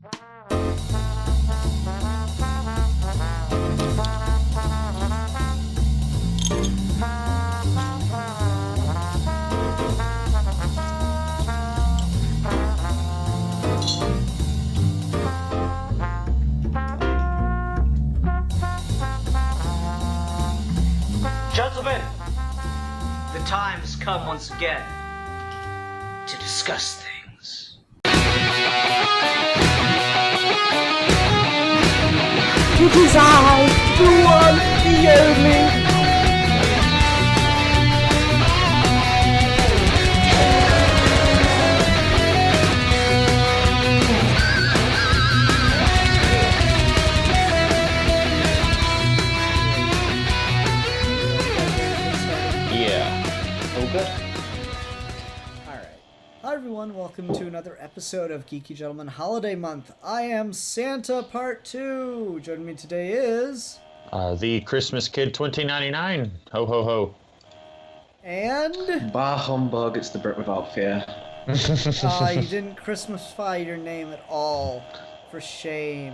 Gentlemen, the time has come once again to discuss things. It is I, the one, the only. Hi everyone, welcome to another episode of Geeky Gentlemen Holiday Month. I am Santa Part 2. Joining me today is... the Christmas Kid 2099. Ho ho ho. And... Bah humbug, it's the Brit without fear. You didn't Christmasify your name at all. For shame.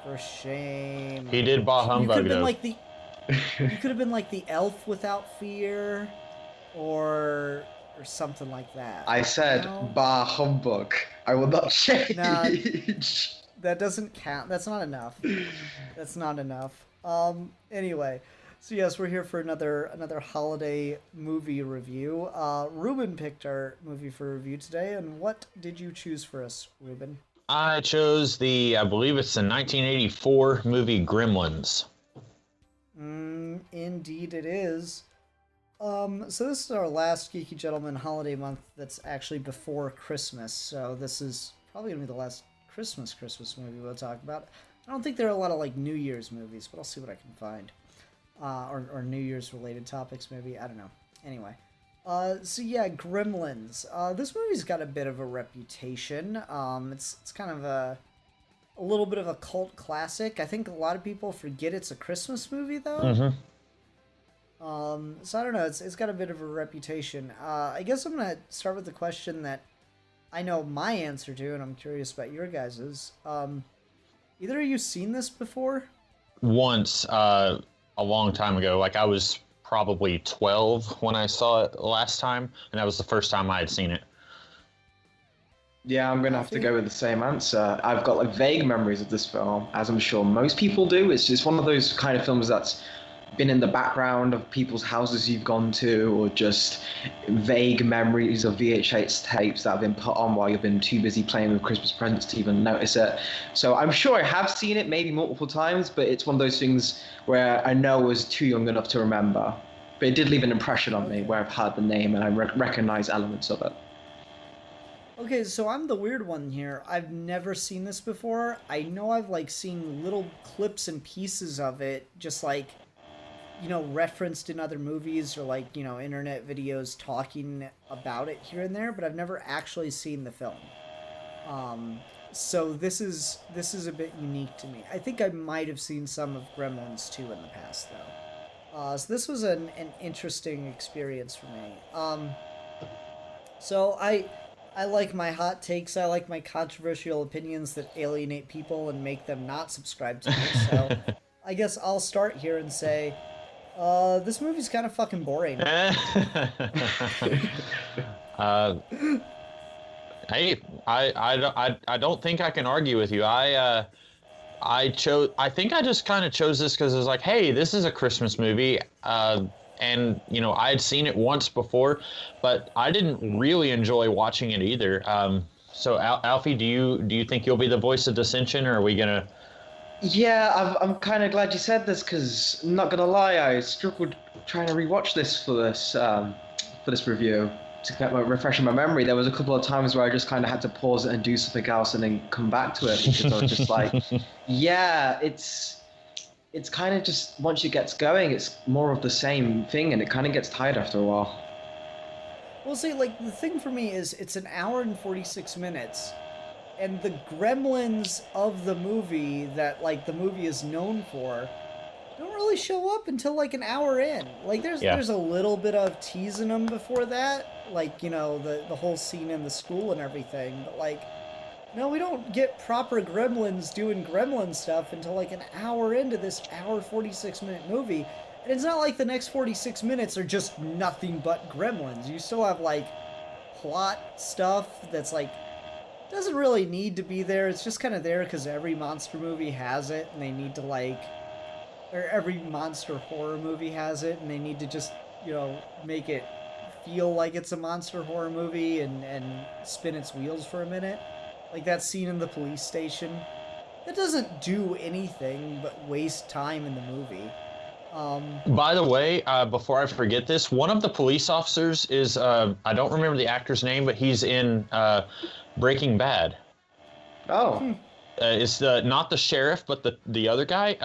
For shame. He did bah humbug though. You could have been like the elf without fear. Or something like that. I said, you know? Bah humbug. I will not change. Nah, that doesn't count. That's not enough. That's not enough. Anyway, so yes, we're here for another holiday movie review. Ruben picked our movie for review today, and what did you choose for us, Ruben? I chose I believe it's the 1984 movie Gremlins. Indeed it is. So this is our last Geeky Gentleman holiday month that's actually before Christmas, so this is probably going to be the last Christmas movie we'll talk about. I don't think there are a lot of, like, New Year's movies, but I'll see what I can find. Or New Year's related topics, maybe, I don't know. Anyway. So yeah, Gremlins. This movie's got a bit of a reputation. It's kind of a little bit of a cult classic. I think a lot of people forget it's a Christmas movie, though. Mm-hmm. So I don't know, it's got a bit of a reputation. I guess I'm gonna start with the question that I know my answer to, and I'm curious about your guys's. Either of you seen this before? Once, a long time ago. Like, I was probably 12 when I saw it last time, and that was the first time I had seen it. Yeah, I'm going to have to go with the same answer. I've got, like, vague memories of this film, as I'm sure most people do. It's just one of those kind of films that's been in the background of people's houses you've gone to, or just vague memories of VHS tapes that have been put on while you've been too busy playing with Christmas presents to even notice it. So I'm sure I have seen it maybe multiple times, but it's one of those things where I know I was too young enough to remember. But it did leave an impression on me where I've heard the name and I recognize elements of it. Okay, so I'm the weird one here. I've never seen this before. I know I've, like, seen little clips and pieces of it, just like, you know, referenced in other movies or, like, you know, internet videos talking about it here and there, but I've never actually seen the film. So this is a bit unique to me. I think I might have seen some of Gremlins 2 in the past, though. So this was an interesting experience for me. So I like my hot takes. I like my controversial opinions that alienate people and make them not subscribe to me. So I guess I'll start here and say, this movie's kind of fucking boring. Hey, I don't think I can argue with you. I think I just kind of chose this because it was like, hey, this is a Christmas movie. And, you know, I had seen it once before, but I didn't really enjoy watching it either. So, Alfie, do you think you'll be the voice of dissension, or are we going to... Yeah, I'm kind of glad you said this, because I'm not going to lie, I struggled trying to rewatch this for this review to get refreshing my memory. There was a couple of times where I just kind of had to pause it and do something else and then come back to it, because I was just like, yeah, it's kind of just, once it gets going, it's more of the same thing, and it kind of gets tired after a while. Well, see, like, the thing for me is it's an hour and 46 minutes, and the Gremlins of the movie that, like, the movie is known for don't really show up until, like, an hour in. Like, there's a little bit of teasing them before that, like, you know, the whole scene in the school and everything, but, like, No, we don't get proper gremlins doing gremlin stuff until like an hour into this hour 46-minute movie. And it's not like the next 46 minutes are just nothing but gremlins. You still have like plot stuff that's like doesn't really need to be there. It's just kind of there because every monster movie has it and they need to like, or every monster horror movie has it and they need to just, you know, make it feel like it's a monster horror movie and spin its wheels for a minute. Like that scene in the police station. That doesn't do anything but waste time in the movie. By the way, before I forget this, one of the police officers is, I don't remember the actor's name, but he's in Breaking Bad. Oh. It's not the sheriff, but the other guy.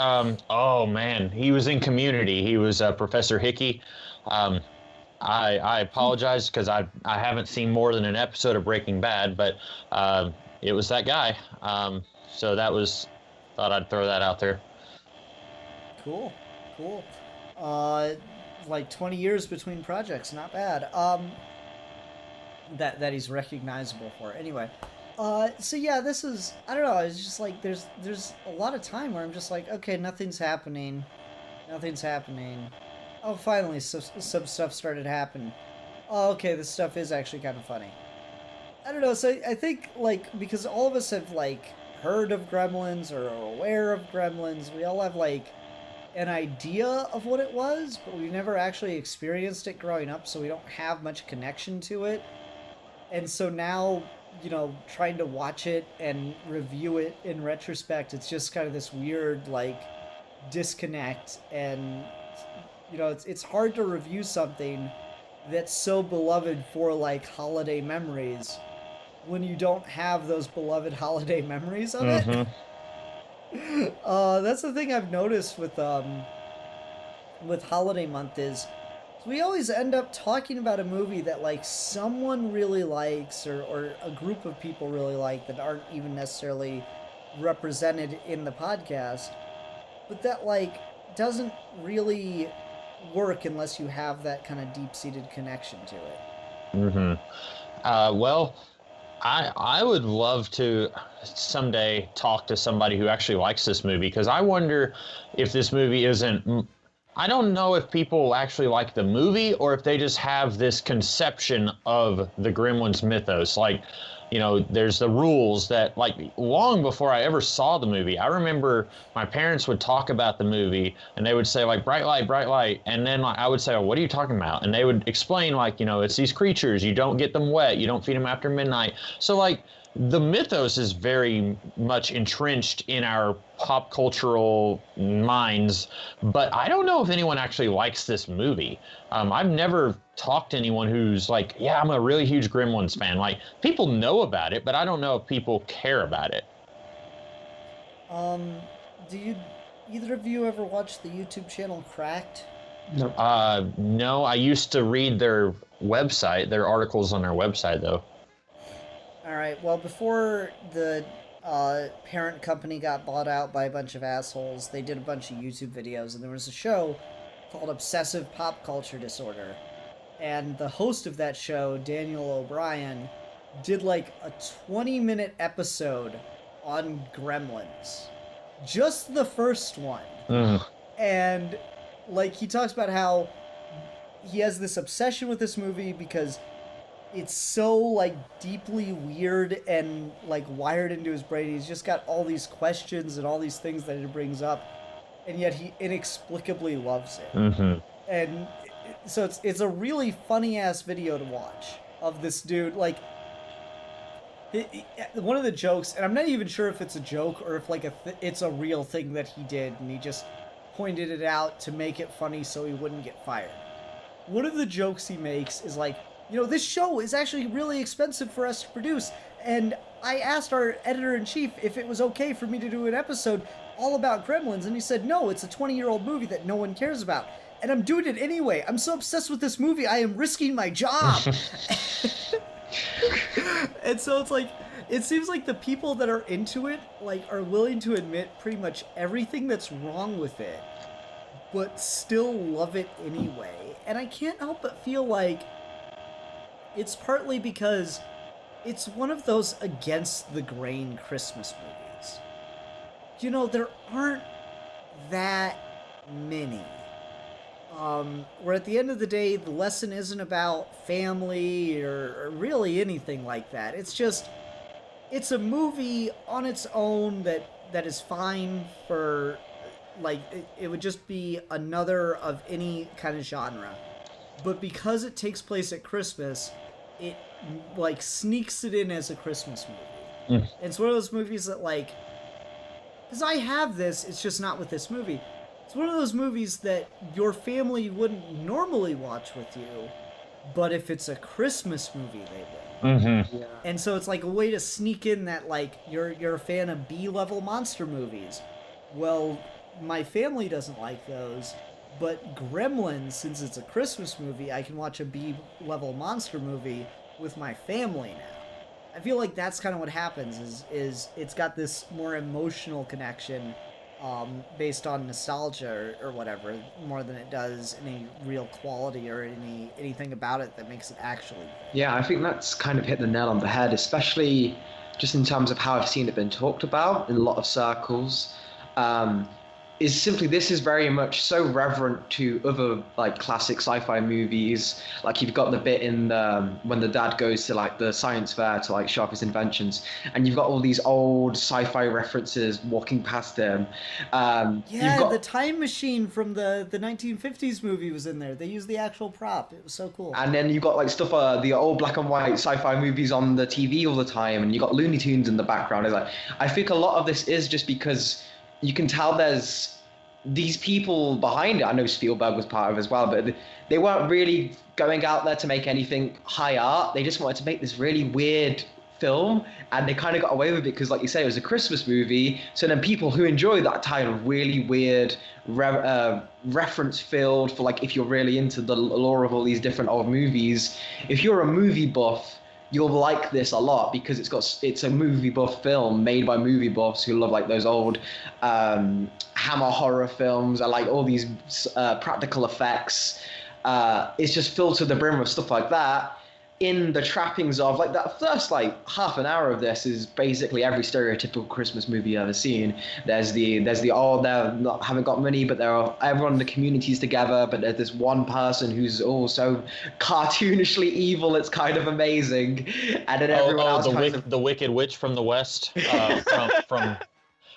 Oh, man. He was in Community. He was Professor Hickey. I apologize because I haven't seen more than an episode of Breaking Bad, but it was that guy. So thought I'd throw that out there. Cool. Like 20 years between projects, not bad. That he's recognizable for. Anyway, so yeah, this is, I don't know, it's just like there's a lot of time where I'm just like, okay, nothing's happening. Oh, finally, some stuff started happening. Oh, okay, this stuff is actually kind of funny. I don't know, so I think, like, because all of us have, like, heard of Gremlins or are aware of Gremlins, we all have, like, an idea of what it was, but we've never actually experienced it growing up, so we don't have much connection to it. And so now, you know, trying to watch it and review it in retrospect, it's just kind of this weird, like, disconnect, and, you know, it's hard to review something that's so beloved for, like, holiday memories when you don't have those beloved holiday memories of it. That's the thing I've noticed with holiday month is we always end up talking about a movie that like someone really likes or a group of people really like that aren't even necessarily represented in the podcast, but that like doesn't really work unless you have that kind of deep-seated connection to it. Well, I would love to someday talk to somebody who actually likes this movie, because I wonder if this movie isn't... I don't know if people actually like the movie or if they just have this conception of the Gremlins mythos. Like, you know, there's the rules that, like, long before I ever saw the movie, I remember my parents would talk about the movie and they would say, like, bright light. And then like, I would say, oh, what are you talking about? And they would explain, like, you know, it's these creatures. You don't get them wet. You don't feed them after midnight. So, like, the mythos is very much entrenched in our pop cultural minds, but I don't know if anyone actually likes this movie. I've never talked to anyone who's like, yeah, I'm a really huge Gremlins fan. Like, people know about it, but I don't know if people care about it. Do either of you ever watch the YouTube channel Cracked? No. No, I used to read their website, their articles on their website, though. All right, well, before the parent company got bought out by a bunch of assholes, they did a bunch of YouTube videos, and there was a show called Obsessive Pop Culture Disorder. And the host of that show, Daniel O'Brien, did like a 20-minute episode on Gremlins. Just the first one. And like he talks about how he has this obsession with this movie because it's so like deeply weird and like wired into his brain. He's just got all these questions and all these things that it brings up, and yet he inexplicably loves it. And so it's a really funny ass video to watch of this dude. Like one of the jokes, and I'm not even sure if it's a joke or if like it's a real thing that he did, and he just pointed it out to make it funny so he wouldn't get fired. One of the jokes he makes is like, you know, this show is actually really expensive for us to produce, and I asked our editor-in-chief if it was okay for me to do an episode all about Gremlins, and he said, no, it's a 20-year-old movie that no one cares about. And I'm doing it anyway. I'm so obsessed with this movie, I am risking my job. And so it's like, it seems like the people that are into it, like, are willing to admit pretty much everything that's wrong with it, but still love it anyway. And I can't help but feel like it's partly because it's one of those against the grain Christmas movies. You know, there aren't that many. Where at the end of the day, the lesson isn't about family or really anything like that. It's just, it's a movie on its own that is fine for, like, it would just be another of any kind of genre. But because it takes place at Christmas, it, like, sneaks it in as a Christmas movie. And it's one of those movies that, like, because I have this, it's just not with this movie. It's one of those movies that your family wouldn't normally watch with you, but if it's a Christmas movie, they will. Yeah. And so it's like a way to sneak in that, like, you're a fan of B-level monster movies. Well, my family doesn't like those, but Gremlins, since it's a Christmas movie, I can watch a B-level monster movie with my family now. I feel like that's kind of what happens is it's got this more emotional connection based on nostalgia or whatever, more than it does any real quality or anything about it that makes it actually good. Yeah, I think that's kind of hit the nail on the head, especially just in terms of how I've seen it been talked about in a lot of circles. Is simply this is very much so reverent to other like classic sci-fi movies. Like you've got the bit in when the dad goes to like the science fair to like show off his inventions, and you've got all these old sci-fi references walking past him. Yeah, the time machine from the 1950s movie was in there. They used the actual prop. It was so cool. And then you've got like stuff, the old black and white sci-fi movies on the TV all the time, and you got Looney Tunes in the background. It's like, I think a lot of this is just because you can tell there's these people behind it. I know Spielberg was part of it as well, but they weren't really going out there to make anything high art. They just wanted to make this really weird film, and they kind of got away with it because, like you say, it was a Christmas movie. So then people who enjoy that kind of really weird reference filled for, like, if you're really into the lore of all these different old movies, if you're a movie buff, you'll like this a lot because it's a movie buff film made by movie buffs who love like those old Hammer horror films and like all these practical effects. It's just filled to the brim with stuff like that. In the trappings of like that first like half an hour of this is basically every stereotypical Christmas movie you've ever seen. There's the haven't got money, but everyone in the community's together, but there's this one person who's also cartoonishly evil. It's kind of amazing, and then everyone else the Wicked Witch from the West, from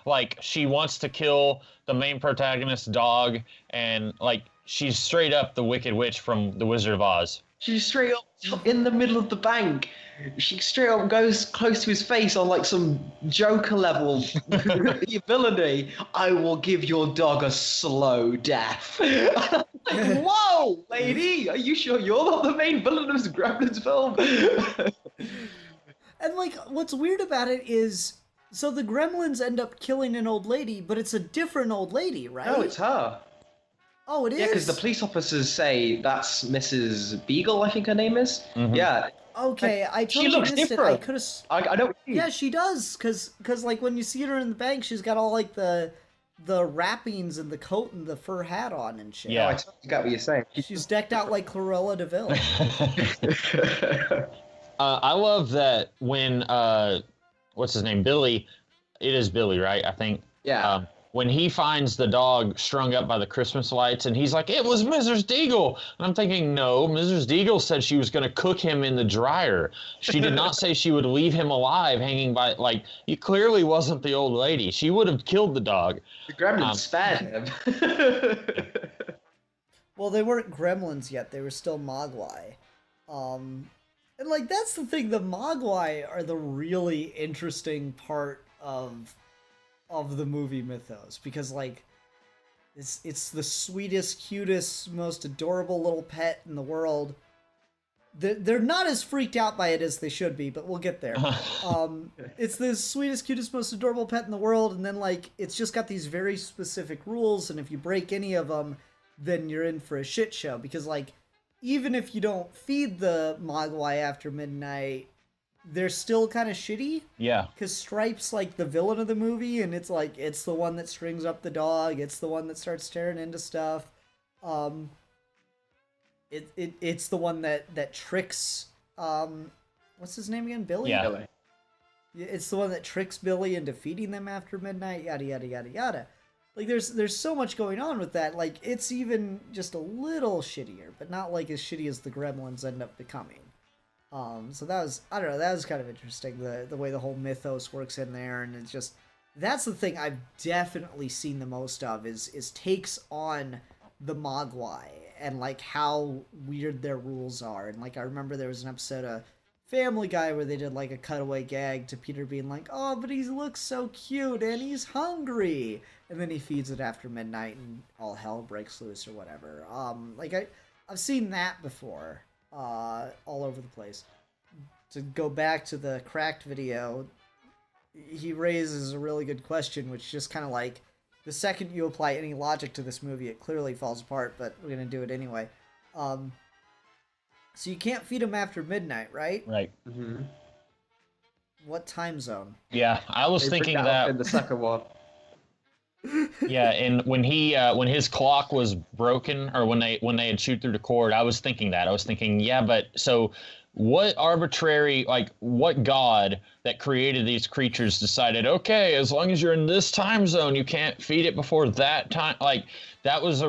like she wants to kill the main protagonist's dog, and like she's straight up the Wicked Witch from The Wizard of Oz. She's straight up in the middle of the bank. She straight up goes close to his face on like some Joker level ability. I will give your dog a slow death. Like, whoa, lady, are you sure you're not the main villain of this Gremlins film? And like, what's weird about it is, so the Gremlins end up killing an old lady, but it's a different old lady, right? No, it's her. Oh, it is? Yeah, because the police officers say that's Mrs. Beagle, I think her name is. Mm-hmm. Yeah. Okay, I totally she looks missed different. it. I could have. I don't. Yeah, she does, because like when you see her in the bank, she's got all like the wrappings and the coat and the fur hat on and shit. Yeah, I totally get what you're saying. She's decked out like Cruella de Vil. I love that when what's his name, Billy? It is Billy, right? I think. Yeah. When he finds the dog strung up by the Christmas lights, and he's like, "It was Mrs. Deagle," and I'm thinking, no, Mrs. Deagle said she was going to cook him in the dryer. She did not say she would leave him alive hanging by. Like, he clearly wasn't the old lady. She would have killed the dog. The Gremlins spared him. Well, they weren't Gremlins yet; they were still Mogwai. And like that's the thing. The Mogwai are the really interesting part of the movie mythos, because like it's the sweetest, cutest, most adorable little pet in the world. They're not as freaked out by it as they should be, but we'll get there. It's the sweetest, cutest, most adorable pet in the world, and then like it's just got these very specific rules, and if you break any of them, then you're in for a shit show, because like even if you don't feed the Mogwai after midnight, they're still kind of shitty. Yeah. Because Stripe's like the villain of the movie, and it's like, it's the one that strings up the dog. It's the one that starts tearing into stuff. It's the one that tricks, what's his name again? Billy? Yeah. Really. Yeah, it's the one that tricks Billy into feeding them after midnight, yada yada yada yada. Like there's so much going on with that. Like it's even just a little shittier, but not like as shitty as the Gremlins end up becoming. So that was, I don't know, that was kind of interesting, the way the whole mythos works in there, and it's just, that's the thing I've definitely seen the most of is takes on the Mogwai and like how weird their rules are. And like I remember there was an episode of Family Guy where they did like a cutaway gag to Peter being like, oh, but he looks so cute and he's hungry, and then he feeds it after midnight and all hell breaks loose or whatever. Like I've seen that before, all over the place. To go back to the Cracked video, he raises a really good question, which just kind of like, the second you apply any logic to this movie, it clearly falls apart, but we're gonna do it anyway. So you can't feed him after midnight, right? Right. Mm-hmm. What time zone? Yeah, I was thinking that in the second one. Yeah, and when his clock was broken, or when they had chewed through the cord, I was thinking that. I was thinking, yeah, but so what arbitrary, like, what god that created these creatures decided, okay, as long as you're in this time zone, you can't feed it before that time? Like, that was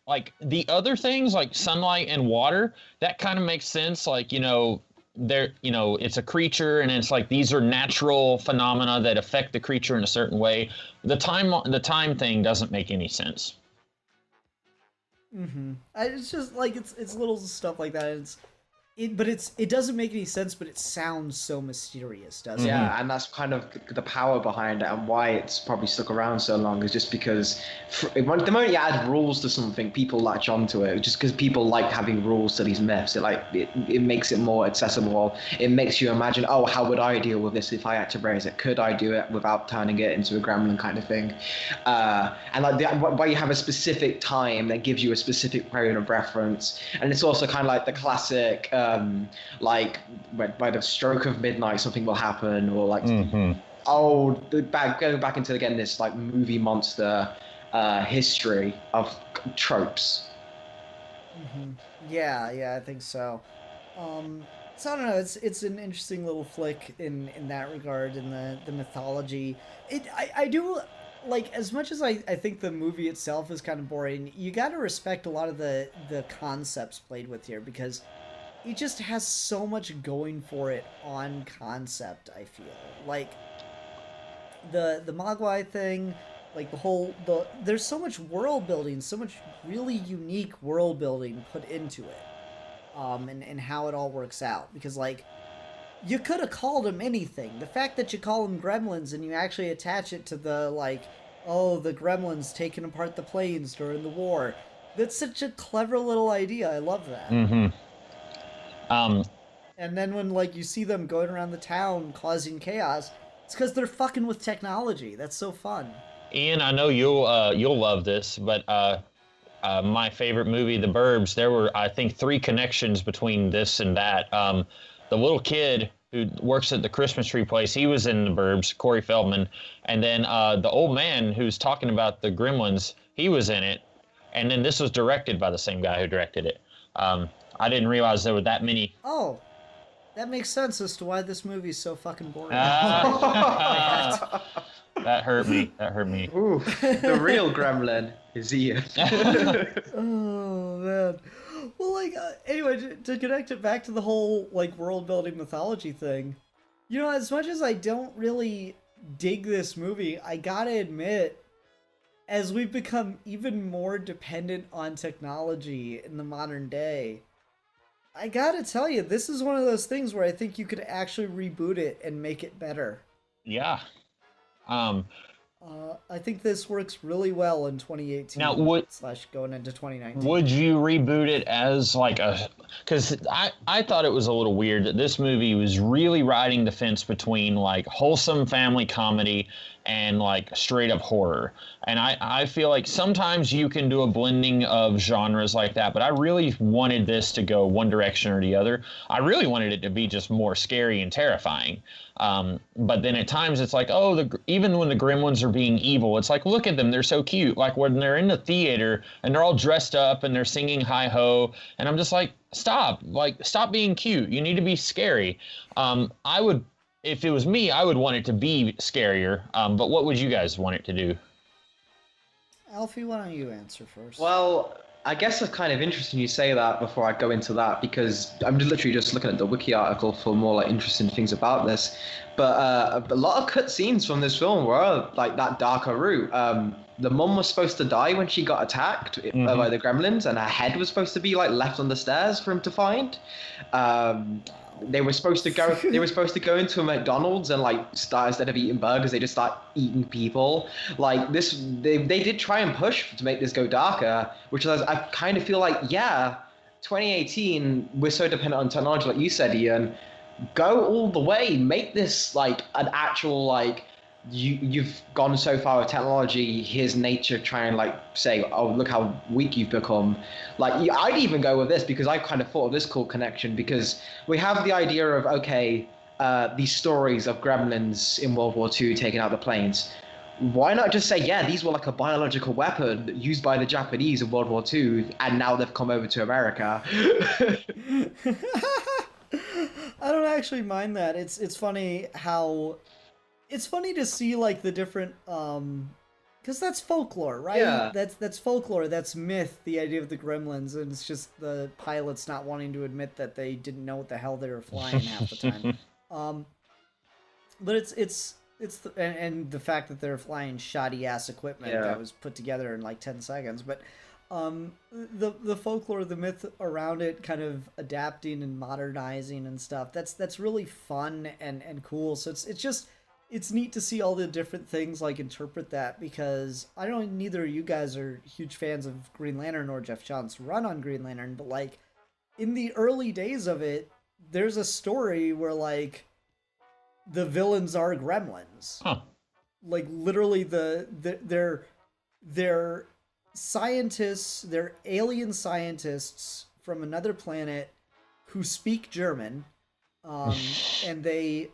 like, the other things, like sunlight and water, that kind of makes sense. Like, it's a creature, and it's like, these are natural phenomena that affect the creature in a certain way. The time thing doesn't make any sense. Mm-hmm. It's just like, it's little stuff like that. It doesn't make any sense, but it sounds so mysterious, doesn't it? Yeah, and that's kind of the power behind it, and why it's probably stuck around so long is just because the moment you add rules to something, people latch onto it. Just because people like having rules to these myths, it makes it more accessible. It makes you imagine, oh, how would I deal with this if I had to raise it? Could I do it without turning it into a gremlin kind of thing? And like why you have a specific time that gives you a specific period of reference, and it's also kind of like the classic. Like by the stroke of midnight something will happen, or like going back into again this like movie monster history of tropes. Mm-hmm. Yeah, I think so. So I don't know, it's an interesting little flick in that regard, in the mythology. I do like, as much as I think the movie itself is kind of boring, you got to respect a lot of the concepts played with here, because it just has so much going for it on concept, I feel. Like, the Mogwai thing, like there's so much world building, so much really unique world building put into it. And how it all works out. Because, like, you could have called them anything. The fact that you call them Gremlins and you actually attach it to the, like, oh, the Gremlins taking apart the planes during the war. That's such a clever little idea. I love that. Mm-hmm. And then when, like, you see them going around the town causing chaos, it's because they're fucking with technology. That's so fun. Ian, I know you'll love this, but my favorite movie, The Burbs, there were, I think, 3 connections between this and that. The little kid who works at the Christmas tree place, he was in The Burbs, Corey Feldman. And then the old man who's talking about the Gremlins, he was in it. And then this was directed by the same guy who directed it. I didn't realize there were that many. Oh, that makes sense as to why this movie is so fucking boring. That hurt me. Ooh, the real gremlin is Ian. Oh, man. Well, like, anyway, to connect it back to the whole, like, world-building mythology thing, as much as I don't really dig this movie, I gotta admit, as we've become even more dependent on technology in the modern day, I gotta tell you, this is one of those things where I think you could actually reboot it and make it better. Yeah. I think this works really well in 2018. Now, / going into 2019. Would you reboot it as like because I thought it was a little weird that this movie was really riding the fence between like wholesome family comedy and like straight up horror. And I feel like sometimes you can do a blending of genres like that, but I really wanted this to go one direction or the other. I really wanted it to be just more scary and terrifying. But then at times it's like, oh, even when the Gremlins are being evil, it's like, look at them, they're so cute. Like when they're in the theater and they're all dressed up and they're singing hi ho, and I'm just like, stop. Like, stop being cute. You need to be scary. I would, if it was me, I would want it to be scarier. But what would you guys want it to do? Alfie, why don't you answer first? Well, I guess it's kind of interesting you say that before I go into that, because I'm literally just looking at the wiki article for more like interesting things about this. But a lot of cut scenes from this film were like that darker route. The mum was supposed to die when she got attacked by the gremlins, and her head was supposed to be like left on the stairs for him to find. They were supposed to go. They were supposed to go into a McDonald's and like start, instead of eating burgers, they just start eating people. Like this, they did try and push to make this go darker, which I kind of feel like, yeah, 2018, we're so dependent on technology, like you said, Ian. Go all the way, make this like an actual like. You've gone so far with technology. Here's nature trying like say, oh, look how weak you've become. Like I'd even go with this, because I kind of thought of this cool connection, because we have the idea of, okay, these stories of gremlins in World War II taking out the planes. Why not just say, yeah, these were like a biological weapon used by the Japanese in World War II, and now they've come over to America. I don't actually mind that. It's funny how it's funny to see like the different because that's folklore, right? Yeah. That's folklore, that's myth, the idea of the gremlins, and it's just the pilots not wanting to admit that they didn't know what the hell they were flying half the time. But it's and the fact that they're flying shoddy ass equipment that was put together in like 10 seconds, but the folklore, the myth around it, kind of adapting and modernizing and stuff, that's really fun and cool. So it's neat to see all the different things like interpret that, because I don't know, neither of you guys are huge fans of Green Lantern or Jeff Johns' run on Green Lantern, but like in the early days of it, there's a story where like the villains are gremlins. Huh. Like literally they're scientists, they're alien scientists from another planet who speak German, and they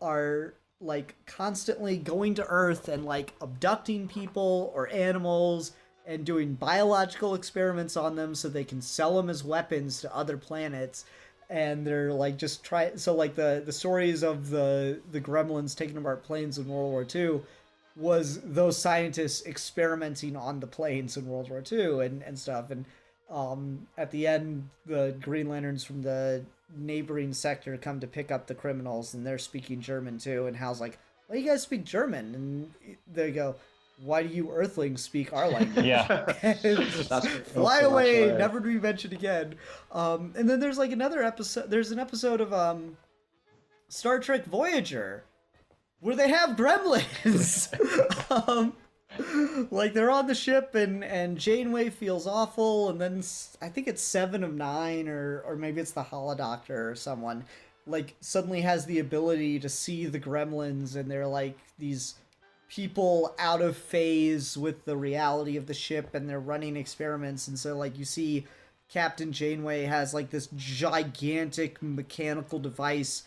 are like constantly going to Earth and like abducting people or animals and doing biological experiments on them so they can sell them as weapons to other planets. And they're like just so like the stories of the gremlins taking apart planes in World War II was those scientists experimenting on the planes in World War II and stuff. And at the end, the Green Lanterns from the neighboring sector come to pick up the criminals, and they're speaking German too. And Hal's like, "Why do you guys speak German?" And they go, "Why do you Earthlings speak our language?" Yeah. Fly away, never to be mentioned again. And then there's like another episode. There's an episode of Star Trek Voyager where they have gremlins. Like they're on the ship and Janeway feels awful, and then I think it's 7 of 9 or maybe it's the Holodoctor or someone like suddenly has the ability to see the gremlins, and they're like these people out of phase with the reality of the ship, and they're running experiments. And so like you see Captain Janeway has like this gigantic mechanical device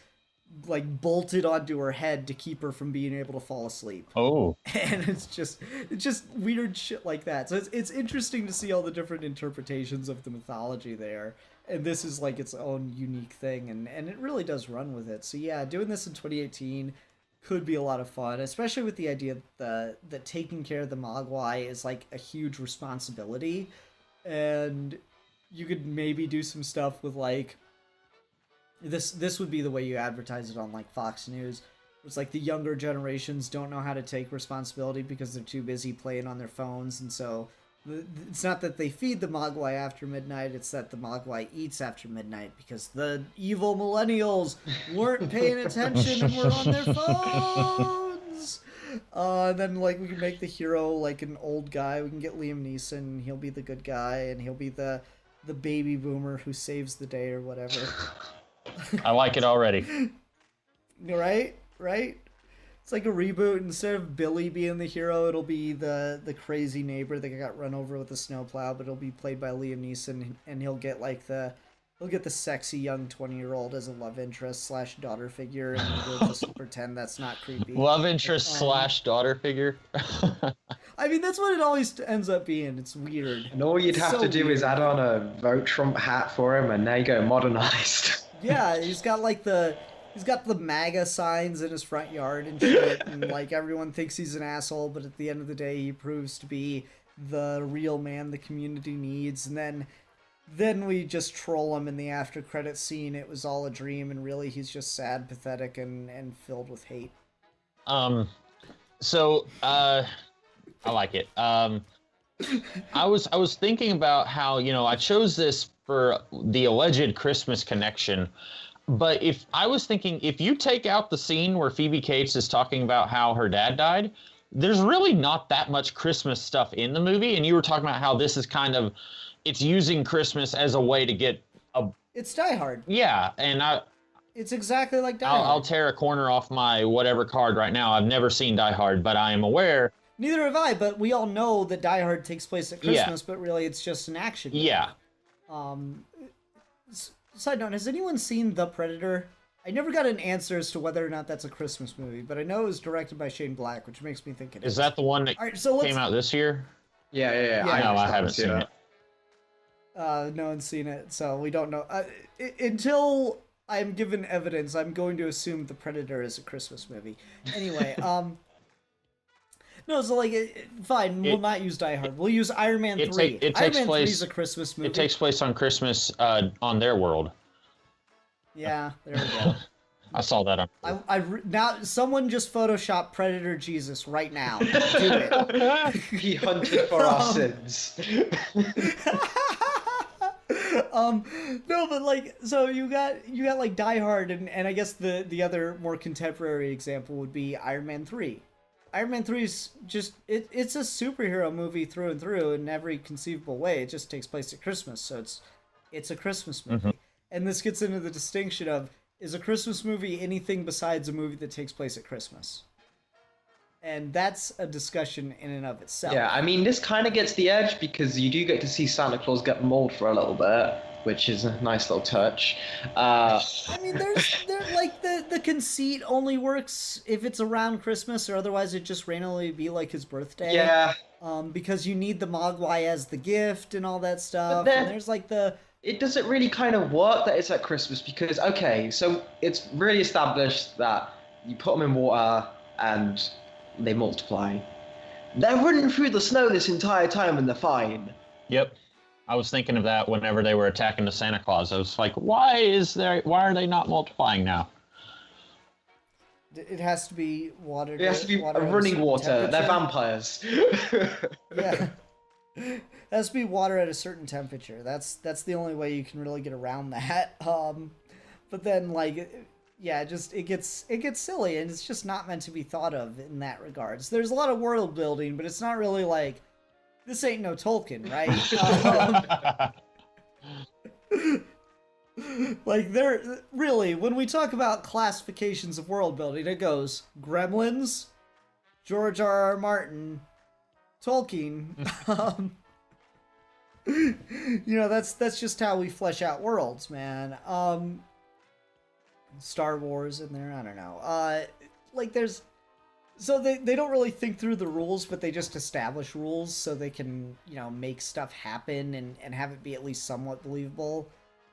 like bolted onto her head to keep her from being able to fall asleep. Oh. And it's just weird shit like that. So it's interesting to see all the different interpretations of the mythology there. And this is like its own unique thing, and it really does run with it. So yeah, doing this in 2018 could be a lot of fun, especially with the idea that taking care of the Mogwai is like a huge responsibility. And you could maybe do some stuff with like this would be the way you advertise it on like Fox News. It's like the younger generations don't know how to take responsibility because they're too busy playing on their phones, and so it's not that they feed the Mogwai after midnight, it's that the Mogwai eats after midnight because the evil millennials weren't paying attention and were on their phones. And then like we can make the hero like an old guy. We can get Liam Neeson, he'll be the good guy, and he'll be the baby boomer who saves the day or whatever. I like it already. Right? It's like a reboot. Instead of Billy being the hero, it'll be the crazy neighbor that got run over with a snowplow, but it'll be played by Liam Neeson, and he'll get the sexy young 20-year-old as a love interest / daughter figure, and we'll just pretend that's not creepy. Love interest / daughter figure. I mean, that's what it always ends up being. It's weird. And all you'd have So to do is weird. add on a vote Trump hat for him, and there you go, modernized. Yeah, he's got the MAGA signs in his front yard and shit, and like everyone thinks he's an asshole, but at the end of the day, he proves to be the real man the community needs. And then we just troll him in the after credit scene. It was all a dream, and really he's just sad, pathetic, and filled with hate. So I like it. I was thinking about how, I chose this for the alleged Christmas connection, but if you take out the scene where Phoebe Cates is talking about how her dad died, there's really not that much Christmas stuff in the movie. And you were talking about how this is it's using Christmas as a way to get It's Die Hard. Yeah, and It's exactly like Die Hard. I'll tear a corner off my whatever card right now. I've never seen Die Hard, but I am aware. Neither have I, but we all know that Die Hard takes place at Christmas, but really it's just an action movie. Yeah. Side note, has anyone seen The Predator? I never got an answer as to whether or not that's a Christmas movie, but I know it was directed by Shane Black, which makes me think it is. Is that the one that came out this year? Yeah. I haven't seen it. No one's seen it, so we don't know. Until I'm given evidence, I'm going to assume The Predator is a Christmas movie. Anyway, no, so fine, we'll not use Die Hard. We'll use Iron Man 3. Iron Man 3 is a Christmas movie. It takes place on Christmas on their world. Yeah, there we go. I saw that on. Now someone just Photoshop Predator Jesus right now. Do it. He hunted for our sins. No, but so you got like Die Hard, and I guess the other more contemporary example would be Iron Man 3. Iron Man 3 is just it's a superhero movie through and through in every conceivable way. It just takes place at Christmas, so it's a Christmas movie. Mm-hmm. And this gets into the distinction of, is a Christmas movie anything besides a movie that takes place at Christmas? And that's a discussion in and of itself. Yeah, I mean, this kind of gets the edge because you do get to see Santa Claus get mauled for a little bit, which is a nice little touch. I mean, the conceit only works if it's around Christmas, or otherwise it just randomly be like his birthday. Yeah. Because you need the Mogwai as the gift and all that stuff. Then, and there's it doesn't really kind of work that it's at Christmas because, okay, so it's really established that you put them in water and they multiply. They're running through the snow this entire time and they're fine. Yep. I was thinking of that whenever they were attacking the Santa Claus. I was like, why are they not multiplying now? It has to be water. It has to be running water. They're vampires. Yeah. It has to be water at a certain temperature. That's the only way you can really get around that. But then it gets silly, and it's just not meant to be thought of in that regards. There's a lot of world building, but it's not really this ain't no Tolkien, right? Really, when we talk about classifications of world building, it goes Gremlins, George R.R. Martin, Tolkien. That's just how we flesh out worlds, man. Star Wars in there, I don't know. So they don't really think through the rules, but they just establish rules so they can, make stuff happen and have it be at least somewhat believable.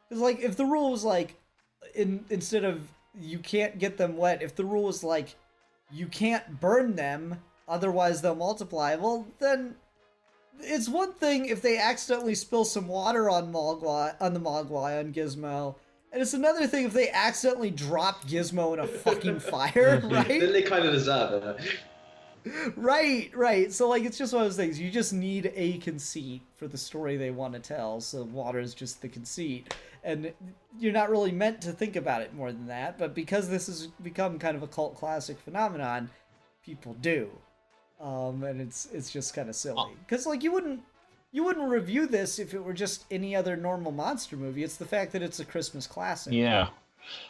Because, if the rule was, instead of you can't get them wet, if the rule was, you can't burn them, otherwise they'll multiply, well, then it's one thing if they accidentally spill some water on the Mogwai, on Gizmo, and it's another thing if they accidentally drop Gizmo in a fucking fire, right? Then they kind of deserve it. Right. So, it's just one of those things. You just need a conceit for the story they want to tell, so water is just the conceit. And you're not really meant to think about it more than that, but because this has become kind of a cult classic phenomenon, people do. And it's just kind of silly. Because, you wouldn't review this if it were just any other normal monster movie. It's the fact that it's a Christmas classic. Yeah.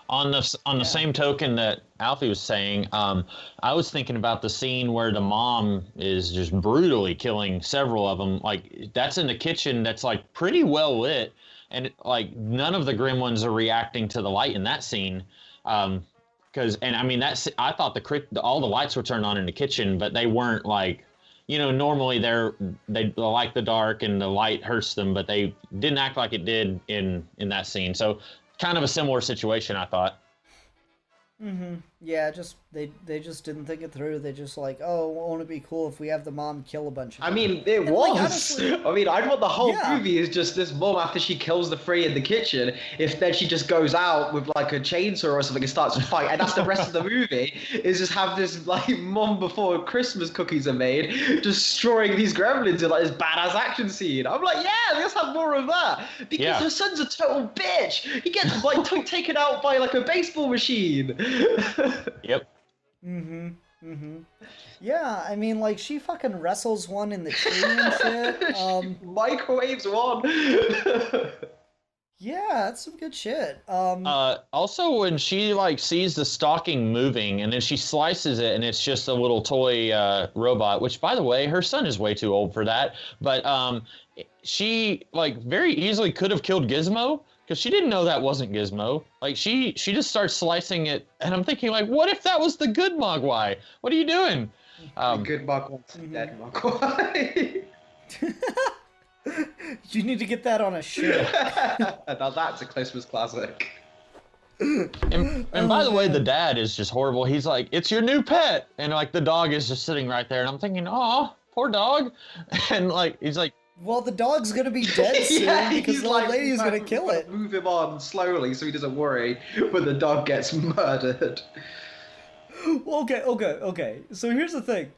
On the same token that Alfie was saying, I was thinking about the scene where the mom is just brutally killing several of them. That's in the kitchen that's pretty well lit, and none of the gremlins are reacting to the light in that scene. I thought all the lights were turned on in the kitchen, but they weren't normally they like the dark and the light hurts them, but they didn't act like it did in that scene. So kind of a similar situation, I thought. Mm-hmm. Yeah, just they just didn't think it through. They just like, oh, won't it be cool if we have the mom kill a bunch of I people? mean, it And, was. like, honestly, I mean, I'd want the whole Yeah. movie is just this mom after she kills the three in the kitchen. If then she just goes out with like a chainsaw or something and starts to fight, and that's the rest of the movie, is just have this like mom before Christmas cookies are made, destroying these gremlins in like this badass action scene. I'm like, yeah, let's have more of that because Yeah. her son's a total bitch. He gets like taken out by like a baseball machine. Yep. Mm-hmm. Mm-hmm. Yeah, I mean, like, she fucking wrestles one in the tree and shit. Microwaves one. Yeah, that's some good shit. Also, when she like sees the stocking moving and then she slices it and it's just a little toy robot, which by the way, her son is way too old for that. But she like very easily could have killed Gizmo because she didn't know that wasn't Gizmo. Like she just starts slicing it, and I'm thinking like, what if that was the good Mogwai? What are you doing? Good Mogwai's dead Mogwai. You need to get that on a shirt. Now that's a Christmas classic. And by the way, the dad is just horrible. He's like, it's your new pet. And like the dog is just sitting right there. And I'm thinking, oh, poor dog. And like, he's like, Well, the dog's gonna be dead soon because the old lady's gonna kill it. Move him on slowly so he doesn't worry when the dog gets murdered. Okay. So here's the thing.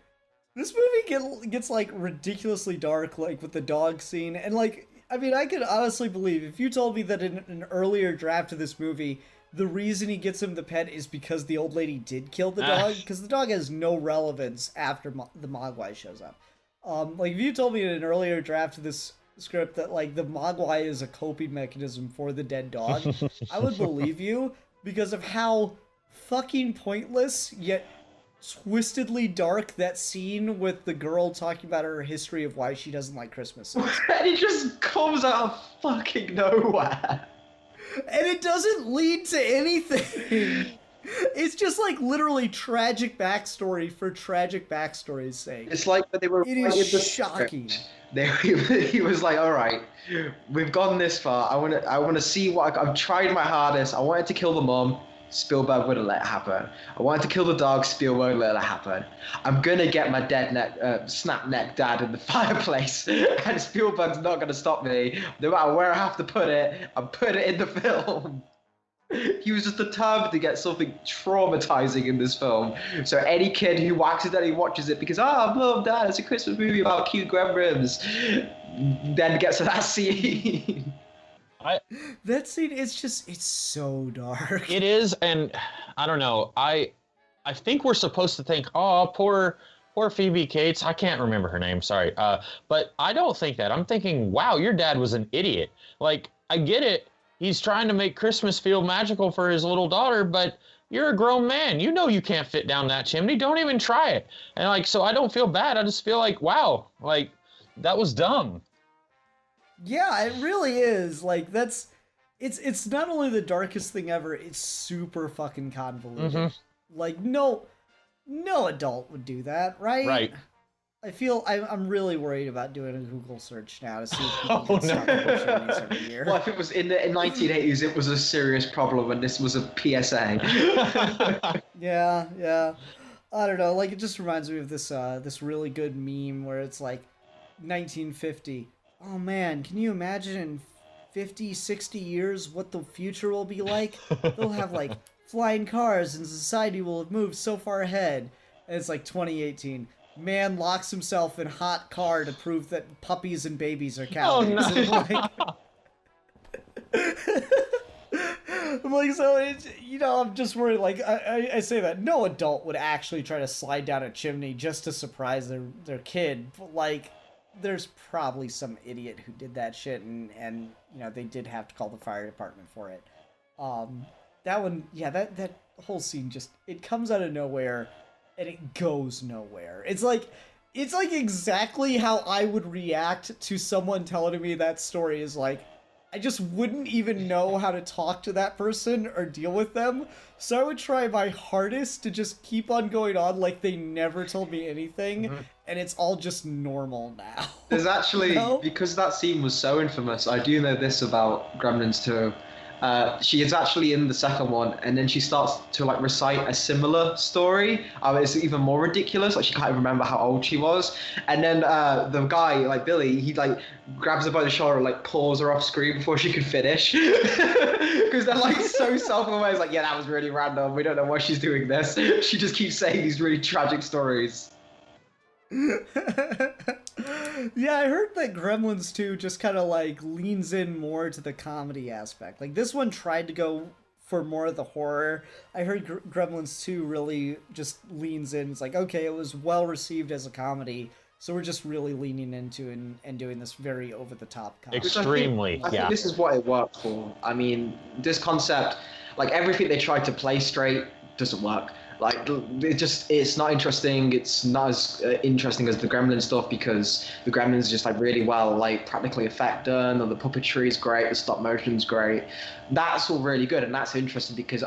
This movie gets like ridiculously dark, like with the dog scene, and like, I mean, I could honestly believe if you told me that in an earlier draft of this movie, the reason he gets him the pet is because the old lady did kill the dog, because the dog has no relevance after the Mogwai shows up. Like if you told me in an earlier draft of this script that like the Mogwai is a coping mechanism for the dead dog, I would believe you because of how fucking pointless yet twistedly dark that scene with the girl talking about her history of why she doesn't like Christmas is. And it just comes out of fucking nowhere. And it doesn't lead to anything. It's just like literally tragic backstory for tragic backstory's sake. It's like when they were It is writing the shocking. script, he was like, all right, we've gone this far. I want to see what I've tried my hardest. I wanted to kill the mom. Spielberg wouldn't let it happen. I wanted to kill the dog. Spielberg let it happen. I'm gonna get my snap neck dad in the fireplace, and Spielberg's not gonna stop me. No matter where I have to put it, I'm putting it in the film. He was just determined to get something traumatizing in this film. So any kid who accidentally watches it because, Mom, Dad, it's a Christmas movie about cute gremlins, then gets to that scene. That scene is just, it's so dark. it is, and I don't know. I think we're supposed to think, oh, poor Phoebe Cates. I can't remember her name. Sorry. But I don't think that. I'm thinking, wow, your dad was an idiot. Like, I get it. He's trying to make Christmas feel magical for his little daughter, but you're a grown man. You know you can't fit down that chimney. Don't even try it. And like, so I don't feel bad. I just feel like, wow, like that was dumb. Yeah, it really is. Like it's not only the darkest thing ever, it's super fucking convoluted. Mm-hmm. Like no adult would do that, right? Right. I feel I'm really worried about doing a Google search now to see if people get stuck in chimneys every year. Well, if it was in the 1980s, it was a serious problem, and this was a PSA. Yeah. I don't know. Like it just reminds me of this really good meme where it's like 1950. Oh man, can you imagine in 50, 60 years what the future will be like? They'll have like flying cars and society will have moved so far ahead. And it's like 2018. Man locks himself in hot car to prove that puppies and babies are cowards. Oh, no. I'm like, so it's, I'm just worried. Like, I say that no adult would actually try to slide down a chimney just to surprise their kid. But like, there's probably some idiot who did that shit, and they did have to call the fire department for it. That one, yeah, that whole scene just, it comes out of nowhere. And it goes nowhere. It's like exactly how I would react to someone telling me that story is like, I just wouldn't even know how to talk to that person or deal with them. So I would try my hardest to just keep on going on like they never told me anything, and it's all just normal now. There's actually, You know? because that scene was so infamous, I do know this about Gremlins 2. She is actually in the second one, and then she starts to like recite a similar story. It's even more ridiculous. Like she can't even remember how old she was. And then the guy, like Billy, he like grabs her by the shoulder, and, like pulls her off screen before she could finish, because they're like so self-aware. It's like, yeah, that was really random. We don't know why she's doing this. She just keeps saying these really tragic stories. Yeah, I heard that Gremlins 2 just kind of like leans in more to the comedy aspect. Like this one tried to go for more of the horror. I heard Gremlins 2 really just leans in. It's like, okay, it was well received as a comedy, so we're just really leaning into and doing this very over the top comedy. Extremely, I think this is what it worked for. I mean, this concept, like everything they tried to play straight, doesn't work. Like it's not interesting. It's not as interesting as the Gremlin stuff, because the Gremlins just like really well, like practically effect done, or the puppetry is great, the stop motion's great. That's all really good, and that's interesting because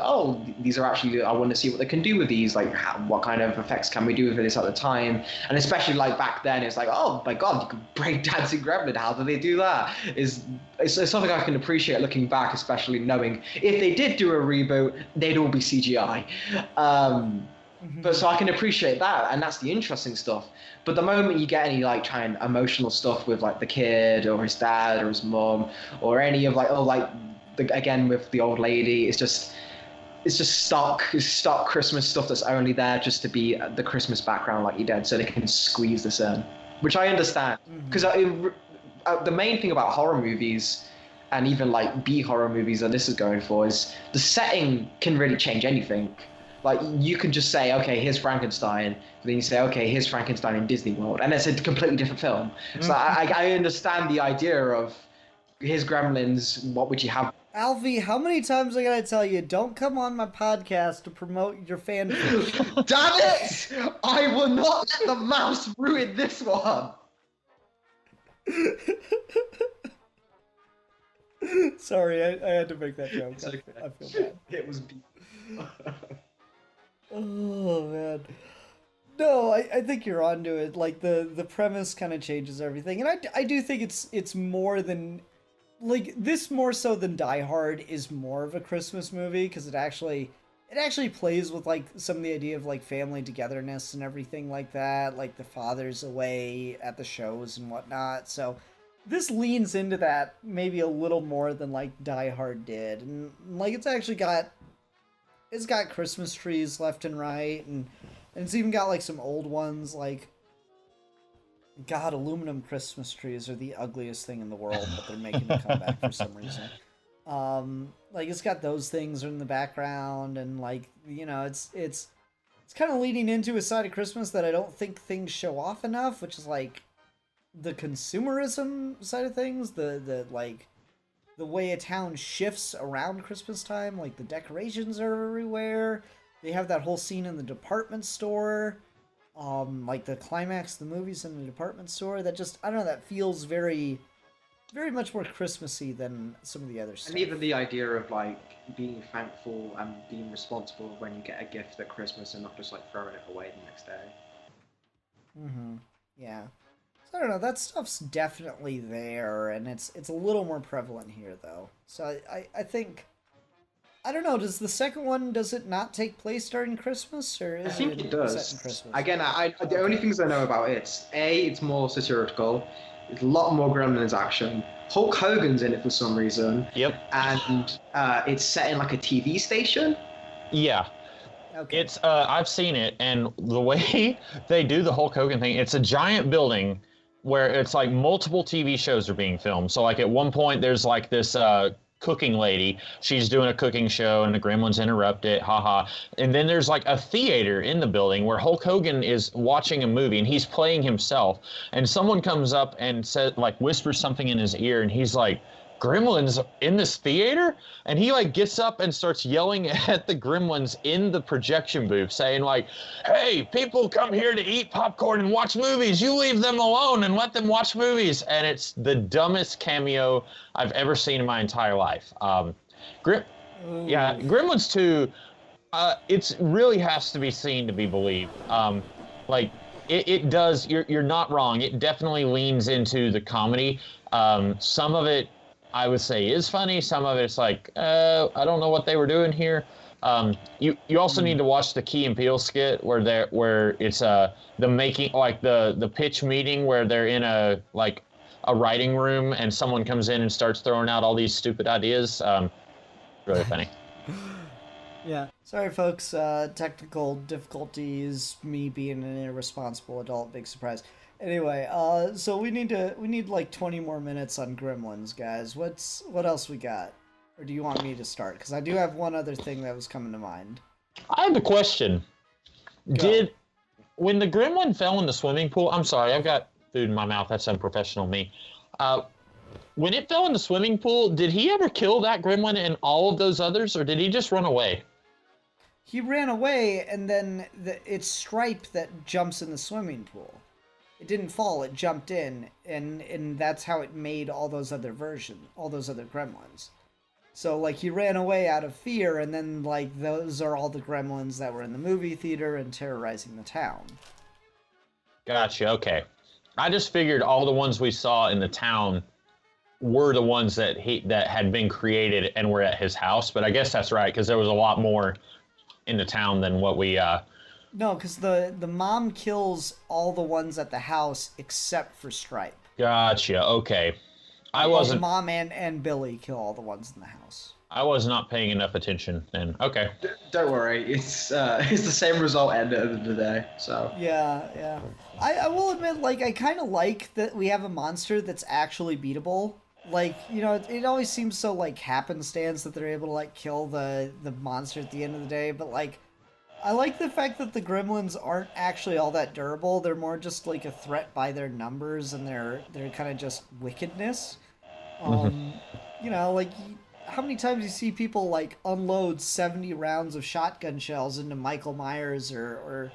these are actually, I want to see what they can do with these. Like what kind of effects can we do with this at the time? And especially like back then, it's like, oh my god, you could break dancing Gremlin. How do they do that? It's something I can appreciate looking back, especially knowing if they did do a reboot, they'd all be CGI. But so I can appreciate that, and that's the interesting stuff. But the moment you get any like trying emotional stuff with like the kid or his dad or his mom, or any of like again with the old lady, it's just stock Christmas stuff that's only there just to be the Christmas background, like you did, so they can squeeze this in, which I understand. Because the main thing about horror movies, and even like B horror movies that this is going for, is the setting can really change anything. Like you can just say, okay, here's Frankenstein, and then you say, okay, here's Frankenstein in Disney World, and it's a completely different film. So I understand the idea of here's Gremlins, what would you have? Alfie, how many times I gotta tell you, don't come on my podcast to promote your fan fiction? Damn it! I will not let the mouse ruin this one. Sorry, I had to make that joke. It's okay. I feel bad. It was. Oh man. No, I think you're onto it. Like the premise kind of changes everything, and I do think it's more than like this, more so than Die Hard is more of a Christmas movie, because it actually plays with like some of the idea of like family togetherness and everything like that. Like the father's away at the shows and whatnot, so this leans into that maybe a little more than like Die Hard did, and like it's got Christmas trees left and right, and it's even got like some old ones. Like, God, aluminum Christmas trees are the ugliest thing in the world, but they're making a comeback for some reason. Like it's got those things in the background, and like, you know, it's kind of leading into a side of Christmas that I don't think things show off enough, which is like the consumerism side of things, the like the way a town shifts around Christmas time. Like the decorations are everywhere. They have that whole scene in the department store. Like the climax of the movie's in the department store. That just, I don't know, that feels very, very much more Christmassy than some of the other stuff. And even the idea of like being thankful and being responsible when you get a gift at Christmas, and not just like throwing it away the next day. Yeah. So I don't know, that stuff's definitely there, and it's a little more prevalent here though. So I think, I don't know, does the second one, does it not take place during Christmas, or is I think it does. set in Christmas? Again, the only things I know about it's more satirical. It's a lot more Gremlins action. Hulk Hogan's in it for some reason. Yep. And it's set in like a TV station. Yeah. Okay. It's I've seen it, and the way they do the Hulk Hogan thing, it's a giant building where it's like multiple TV shows are being filmed. So like at one point there's like this cooking lady, she's doing a cooking show and the Gremlins interrupt it, haha. And then there's like a theater in the building where Hulk Hogan is watching a movie and he's playing himself, and someone comes up and says, like, whispers something in his ear, and he's like, Gremlins in this theater? And he like gets up and starts yelling at the Gremlins in the projection booth, saying like, hey, people come here to eat popcorn and watch movies. You leave them alone and let them watch movies. And it's the dumbest cameo I've ever seen in my entire life. Gremlins 2, it really has to be seen to be believed. It does, you're not wrong. It definitely leans into the comedy. Some of it, I would say, is funny. Some of it's like, I don't know what they were doing here. You also need to watch the Key and Peele skit where it's the making, like the pitch meeting where they're in a writing room and someone comes in and starts throwing out all these stupid ideas. Really funny. Yeah. Sorry, folks. Technical difficulties. Me being an irresponsible adult. Big surprise. Anyway, so we need like 20 more minutes on Gremlins, guys. What else we got? Or do you want me to start? Because I do have one other thing that was coming to mind. I have a question. Go. When the gremlin fell in the swimming pool, I'm sorry, I've got food in my mouth. That's unprofessional of me. When it fell in the swimming pool, did he ever kill that gremlin and all of those others, or did he just run away? He ran away, and then it's Stripe that jumps in the swimming pool. It didn't fall, it jumped in, and that's how it made all those other gremlins. So, like, he ran away out of fear, and then, like, those are all the gremlins that were in the movie theater and terrorizing the town. Gotcha, okay. I just figured all the ones we saw in the town were the ones that had been created and were at his house, but I guess that's right, because there was a lot more in the town than what we... No, because the mom kills all the ones at the house except for Stripe. Gotcha, okay. The mom and Billy kill all the ones in the house. I was not paying enough attention then. Okay. Don't worry, it's the same result at the end of the day. So yeah. I will admit, like, I kind of like that we have a monster that's actually beatable. Like, you know, it always seems so like happenstance that they're able to like kill the monster at the end of the day, but like, I like the fact that the gremlins aren't actually all that durable. They're more just like a threat by their numbers and their kind of just wickedness. You know, like, how many times you see people like unload 70 rounds of shotgun shells into Michael Myers or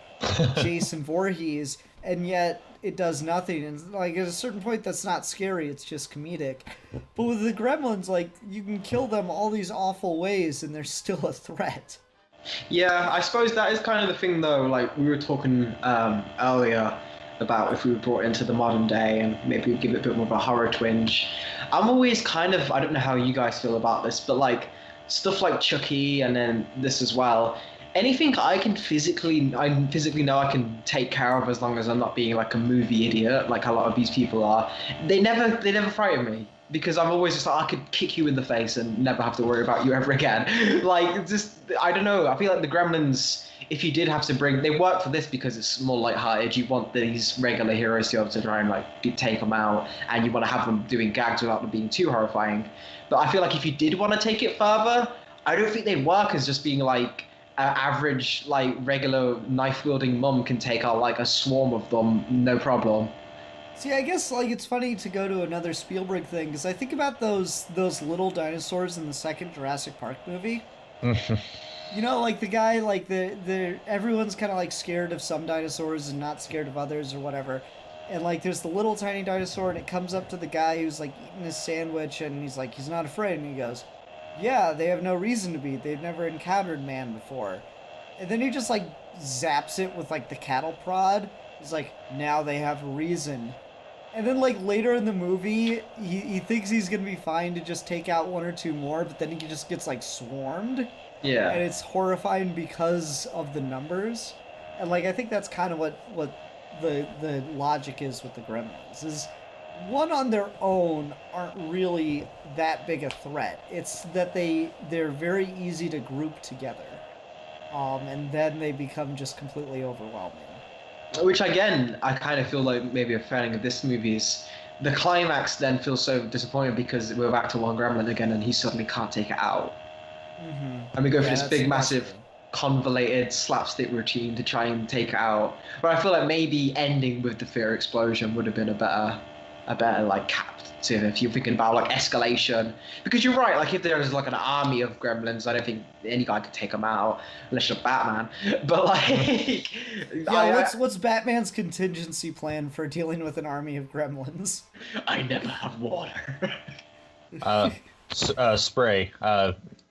Jason Voorhees, and yet it does nothing. And like, at a certain point, that's not scary, it's just comedic. But with the gremlins, like, you can kill them all these awful ways and they're still a threat. yeah, I suppose that is kind of the thing, though. Like we were talking earlier about if we were brought into the modern day and maybe give it a bit more of a horror twinge. I'm always kind of, I don't know how you guys feel about this, but like stuff like Chucky and then this as well, anything I physically know I can take care of as long as I'm not being like a movie idiot like a lot of these people are, they never frighten me. Because I'm always just like, I could kick you in the face and never have to worry about you ever again. Like, just, I don't know. I feel like the Gremlins, if you did have to they work for this because it's more lighthearted. You want these regular heroes to be able to try and like take them out, and you want to have them doing gags without them being too horrifying. But I feel like if you did want to take it further, I don't think they'd work as just being like an average, like regular knife-wielding mum can take out like a swarm of them, no problem. See, I guess, like, it's funny to go to another Spielberg thing, because I think about those little dinosaurs in the second Jurassic Park movie. You know, like, the guy, like, everyone's kind of, like, scared of some dinosaurs and not scared of others or whatever. And, like, there's the little tiny dinosaur, and it comes up to the guy who's, like, eating his sandwich, and he's like, he's not afraid, and he goes, yeah, they have no reason to be. They've never encountered man before. And then he just, like, zaps it with, like, the cattle prod. He's like, now they have reason. And then, like, later in the movie, he thinks he's going to be fine to just take out one or two more, but then he just gets, like, swarmed. Yeah. And it's horrifying because of the numbers. And, like, I think that's kind of what the logic is with the Gremlins, is one on their own aren't really that big a threat. It's that they're very easy to group together. And then they become just completely overwhelming. Which, again, I kind of feel like maybe a failing of this movie is the climax then feels so disappointing because we're back to one gremlin again and he suddenly can't take it out. Mm-hmm. And we go for this big, massive, convoluted slapstick routine to try and take it out. But I feel like maybe ending with the fear explosion would have been a better a better like captive if you're thinking about like escalation. Because you're right, like if there's like an army of gremlins, I don't think any guy could take them out unless you're Batman. But like, what's Batman's contingency plan for dealing with an army of gremlins? I never have water. Spray.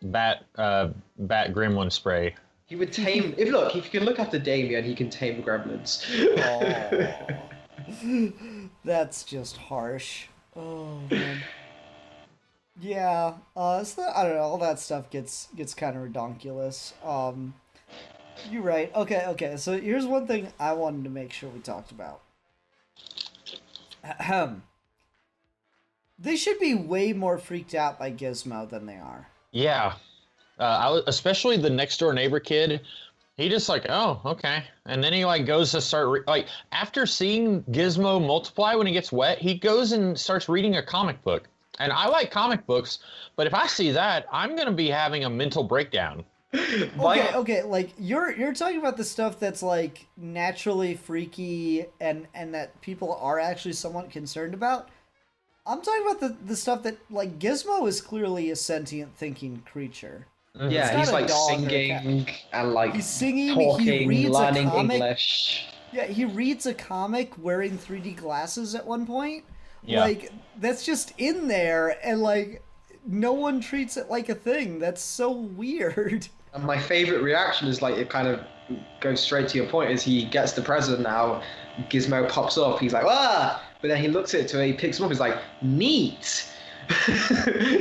Bat gremlin spray. He would tame. If you can look after Damien, he can tame gremlins. Oh, that's just harsh. Oh man. Yeah. So I don't know. All that stuff gets kind of redonkulous. You're right. Okay. So here's one thing I wanted to make sure we talked about. Ahem. They should be way more freaked out by Gizmo than they are. Yeah. Especially the next door neighbor kid. He just like, oh, okay. And then he like goes to start, after seeing Gizmo multiply when he gets wet, he goes and starts reading a comic book. And I like comic books, but if I see that, I'm going to be having a mental breakdown. Okay, like you're talking about the stuff that's like naturally freaky and that people are actually somewhat concerned about. I'm talking about the stuff that, like, Gizmo is clearly a sentient thinking creature. Yeah, he's like singing and like he's singing, talking, he reads learning a comic. English. Yeah, he reads a comic wearing 3D glasses at one point. Yeah. Like, that's just in there, and like no one treats it like a thing. That's so weird. And my favorite reaction is like, it kind of goes straight to your point, is he gets the present now, Gizmo pops up, he's like, ah! But then he looks at it, he picks him up, he's like, neat.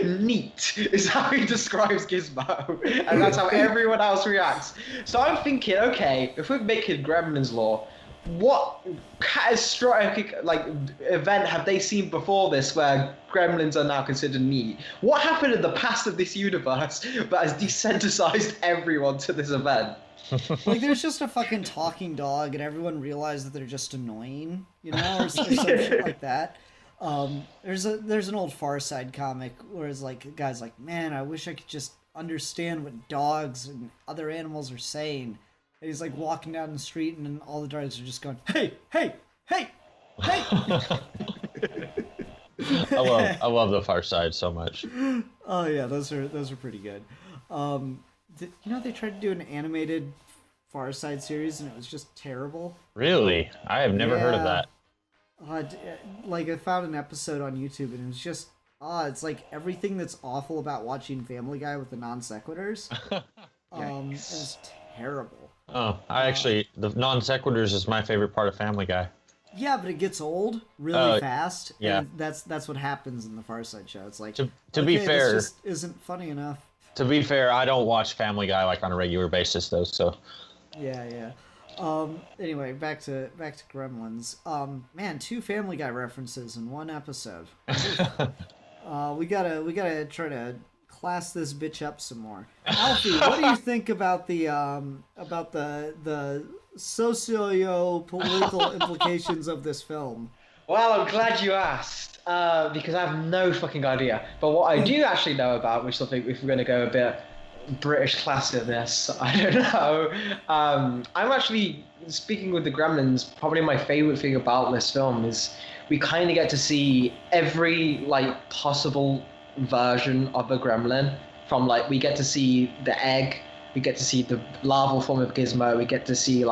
Neat is how he describes Gizmo. And that's how everyone else reacts. So I'm thinking, okay, if we're making Gremlins lore, what catastrophic like event have they seen before this where gremlins are now considered neat? What happened in the past of this universe that has desensitized everyone to this event? Like, there's just a fucking talking dog and everyone realized that they're just annoying, you know, or some shit like that. There's an old Far Side comic where it's like, a guy's like, man, I wish I could just understand what dogs and other animals are saying. And he's like walking down the street and then all the dogs are just going, hey, hey, hey, hey. I love the Far Side so much. Oh yeah, those are pretty good. You know, they tried to do an animated Far Side series and it was just terrible. Really? I have never heard of that. Like, I found an episode on YouTube and it was just, it's like everything that's awful about watching Family Guy with the non sequiturs. It was terrible. Oh, the non sequiturs is my favorite part of Family Guy. Yeah, but it gets old really fast. Yeah. And that's what happens in the Far Side show. It's like, to be fair, this just isn't funny enough. To be fair, I don't watch Family Guy like on a regular basis though, so. Yeah. Anyway, back to Gremlins. Man, 2 Family Guy references in one episode. We gotta try to class this bitch up some more. Alfie, what do you think about the socio-political implications of this film? Well, I'm glad you asked, because I have no fucking idea. But what I do actually know about, which I think if we're going to go a bit British class in this, I don't know. I'm actually, speaking with the Gremlins, probably my favorite thing about this film is we kind of get to see every like possible version of a gremlin. From like, we get to see the egg, we get to see the larval form of Gizmo, we get to see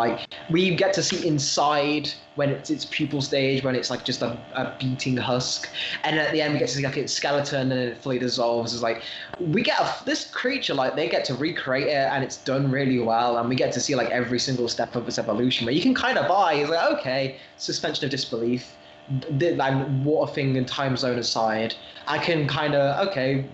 inside when it's its pupal stage, when it's like just a beating husk, and at the end we get to see like its skeleton and then it fully dissolves. It's like we get this creature, like they get to recreate it and it's done really well, and we get to see like every single step of its evolution where you can kind of buy. It's like, okay, suspension of disbelief, like water thing and time zone aside, I can kind of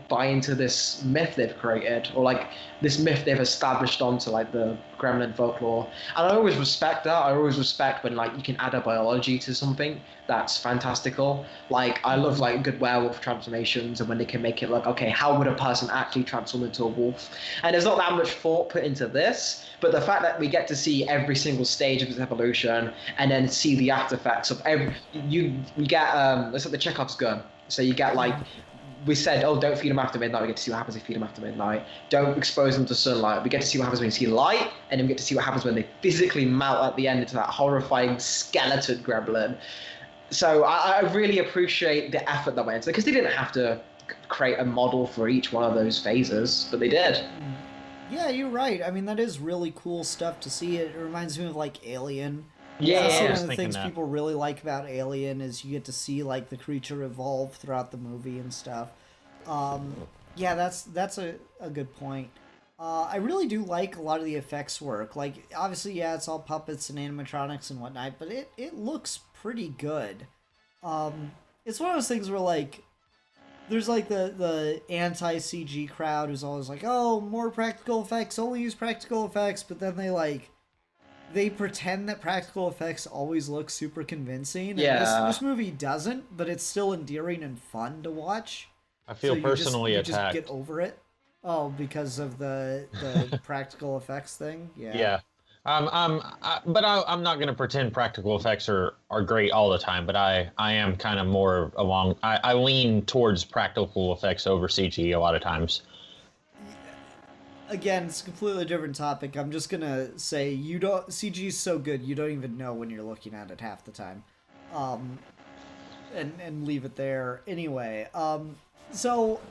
buy into this myth they've created, or like this myth they've established onto like the gremlin folklore. And I always respect that. I always respect when like you can add a biology to something that's fantastical. Like I love like good werewolf transformations, and when they can make it like, okay, how would a person actually transform into a wolf? And there's not that much thought put into this, but the fact that we get to see every single stage of its evolution and then see the after effects of we get it's like the Chekhov's gun. So you get like, we said, oh, don't feed them after midnight. We get to see what happens if you feed them after midnight. Don't expose them to sunlight. We get to see what happens when you see light, and then we get to see what happens when they physically melt at the end into that horrifying skeleton gremlin. So I really appreciate the effort that went into it, because they didn't have to create a model for each one of those phases, but they did. Yeah, you're right. I mean, that is really cool stuff to see. It reminds me of like Alien. Yeah, That's I one was of the thinking things that. people really like about Alien is you get to see like the creature evolve throughout the movie and stuff. Yeah, that's a good point. I really do like a lot of the effects work. Like, obviously, yeah, it's all puppets and animatronics and whatnot, but it looks pretty good. It's one of those things where, like, there's, like, the anti-CG crowd who's always like, oh, more practical effects, only use practical effects, but then they pretend that practical effects always look super convincing. And Yeah. this movie doesn't, but it's still endearing and fun to watch. I feel So personally you attacked. just get over it. Oh, because of the practical effects thing. Yeah. Yeah. I'm not going to pretend practical effects are great all the time, but I am kind of more along. I lean towards practical effects over CG a lot of times. Again, it's a completely different topic. I'm just gonna say CG is so good you don't even know when you're looking at it half the time, and leave it there anyway. So.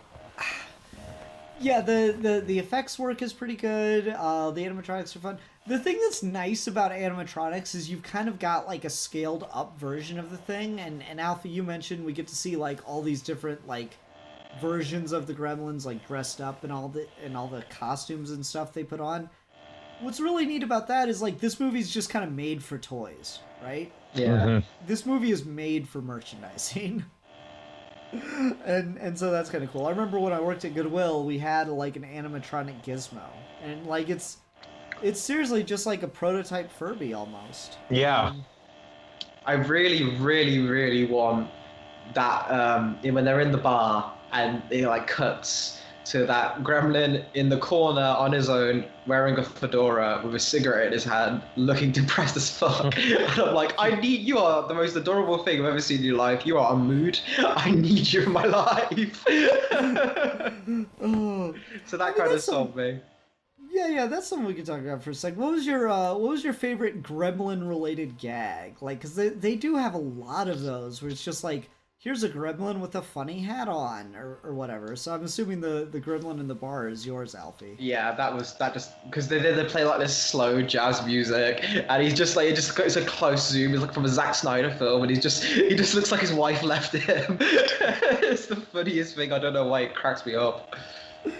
Yeah, the effects work is pretty good. The animatronics are fun. The thing that's nice about animatronics is you've kind of got like a scaled up version of the thing. And Alpha, you mentioned we get to see like all these different like versions of the Gremlins like dressed up and all the costumes and stuff they put on. What's really neat about that is like this movie's just kind of made for toys, right? Yeah. Mm-hmm. This movie is made for merchandising. And so that's kind of cool. I remember when I worked at Goodwill, we had like an animatronic Gizmo, and like it's seriously just like a prototype Furby almost. Yeah. I really, really, really want that when they're in the bar and it like cuts to that gremlin in the corner on his own, wearing a fedora with a cigarette in his hand, looking depressed as fuck. And I'm like, you are the most adorable thing I've ever seen in your life. You are a mood. I need you in my life. Oh, So that I mean, kind of that's sold me. yeah, that's something we can talk about for a second. What was your favorite Gremlin related gag? Like, because they do have a lot of those where it's just like, here's a gremlin with a funny hat on, or whatever. So I'm assuming the gremlin in the bar is yours, Alfie. Yeah, that just because they play like this slow jazz music, and he's just like it's a close zoom. He's like from a Zack Snyder film, and he just looks like his wife left him. It's the funniest thing. I don't know why it cracks me up.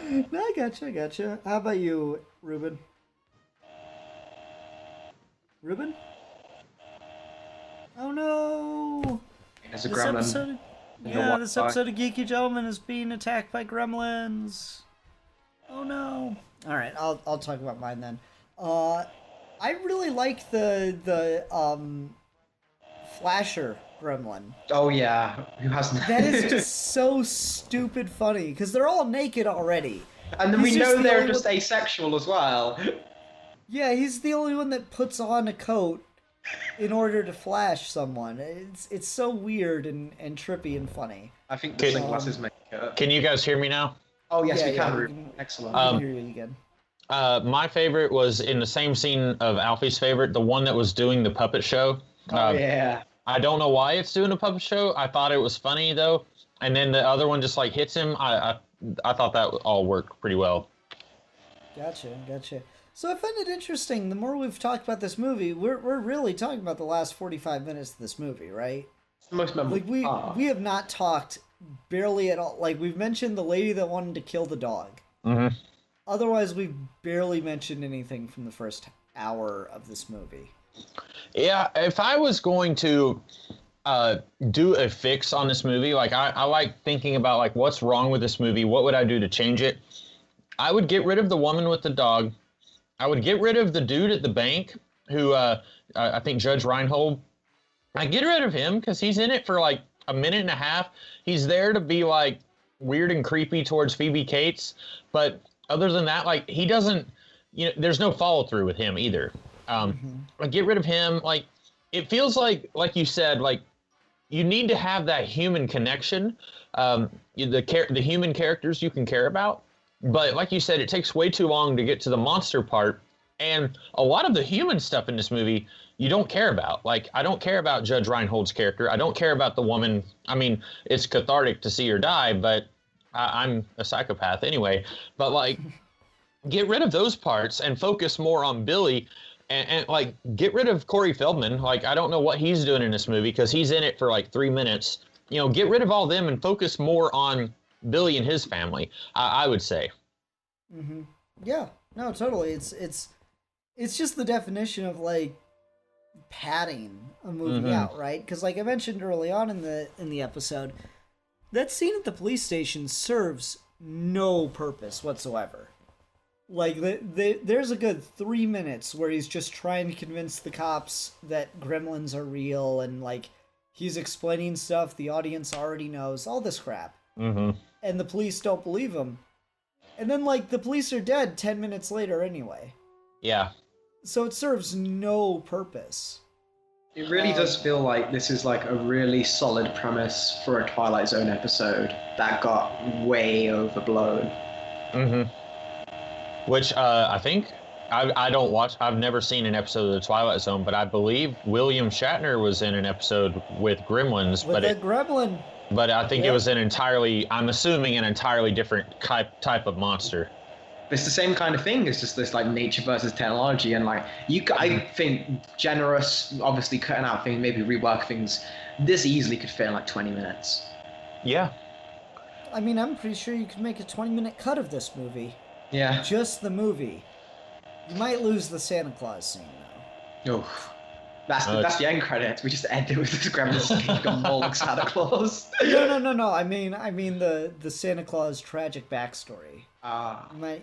No, I gotcha. How about you, Ruben? Ruben? Oh no! There's a This gremlin. episode, this episode of Geeky Gentleman is being attacked by gremlins. Oh no! All right, I'll talk about mine then. I really like the Flasher gremlin. Oh yeah, who hasn't? That is just so stupid funny because they're all naked already. And then He's we just know the they're only just asexual as well. Yeah, he's the only one that puts on a coat in order to flash someone. It's so weird and trippy and funny. I think the sunglasses make it. Can you guys hear me now? Oh yes, Yeah, we yeah, can. we Ruben. can- Excellent. I can hear you again. My favorite was in the same scene of Alfie's favorite, the one that was doing the puppet show. Oh yeah. I don't know why it's doing a puppet show. I thought it was funny though, and then the other one just like hits him. I thought that all worked pretty well. Gotcha. So I find it interesting. The more we've talked about this movie, we're really talking about the last 45 minutes of this movie, right? It's the most memorable. Like we have not talked barely at all. Like we've mentioned the lady that wanted to kill the dog. Mm-hmm. Otherwise, we've barely mentioned anything from the first hour of this movie. Yeah, if I was going to do a fix on this movie, like I like thinking about like what's wrong with this movie, what would I do to change it? I would get rid of the woman with the dog. I would get rid of the dude at the bank who I think Judge Reinhold. I get rid of him because he's in it for like a minute and a half. He's there to be like weird and creepy towards Phoebe Cates, but other than that, like he doesn't, there's no follow through with him either. I get rid of him. Like it feels like you said, like you need to have that human connection, the human characters you can care about. But like you said, it takes way too long to get to the monster part. And a lot of the human stuff in this movie you don't care about. Like, I don't care about Judge Reinhold's character. I don't care about the woman. I mean, it's cathartic to see her die, but I'm a psychopath anyway. But, like, get rid of those parts and focus more on Billy. And like, get rid of Corey Feldman. Like, I don't know what he's doing in this movie because he's in it for, like, 3 minutes. You know, get rid of all them and focus more on Billy and his family, I would say. Mm-hmm. Yeah, no, totally. It's just the definition of, like, padding a movie out, right? Because, like I mentioned early on in the episode, that scene at the police station serves no purpose whatsoever. Like, there's a good 3 minutes where he's just trying to convince the cops that gremlins are real, and, like, he's explaining stuff the audience already knows, all this crap. Mm-hmm. And the police don't believe him. And then, like, the police are dead 10 minutes later anyway. Yeah. So it serves no purpose. It really does feel like this is like a really solid premise for a Twilight Zone episode that got way overblown. Mm-hmm. Which I think I don't watch. I've never seen an episode of the Twilight Zone, but I believe William Shatner was in an episode with Gremlins. With a gremlin. But I think it was I'm assuming an entirely different type of monster. It's the same kind of thing. It's just this like nature versus technology, and like I think generous, obviously cutting out things, maybe rework things. This easily could fit in like 20 minutes. Yeah. I mean, I'm pretty sure you could make a 20-minute cut of this movie. Yeah. Just the movie. You might lose the Santa Claus scene though. Oh. That's the end credits. We just ended with this Gremlins got mauled Santa Claus. No. I mean the Santa Claus tragic backstory.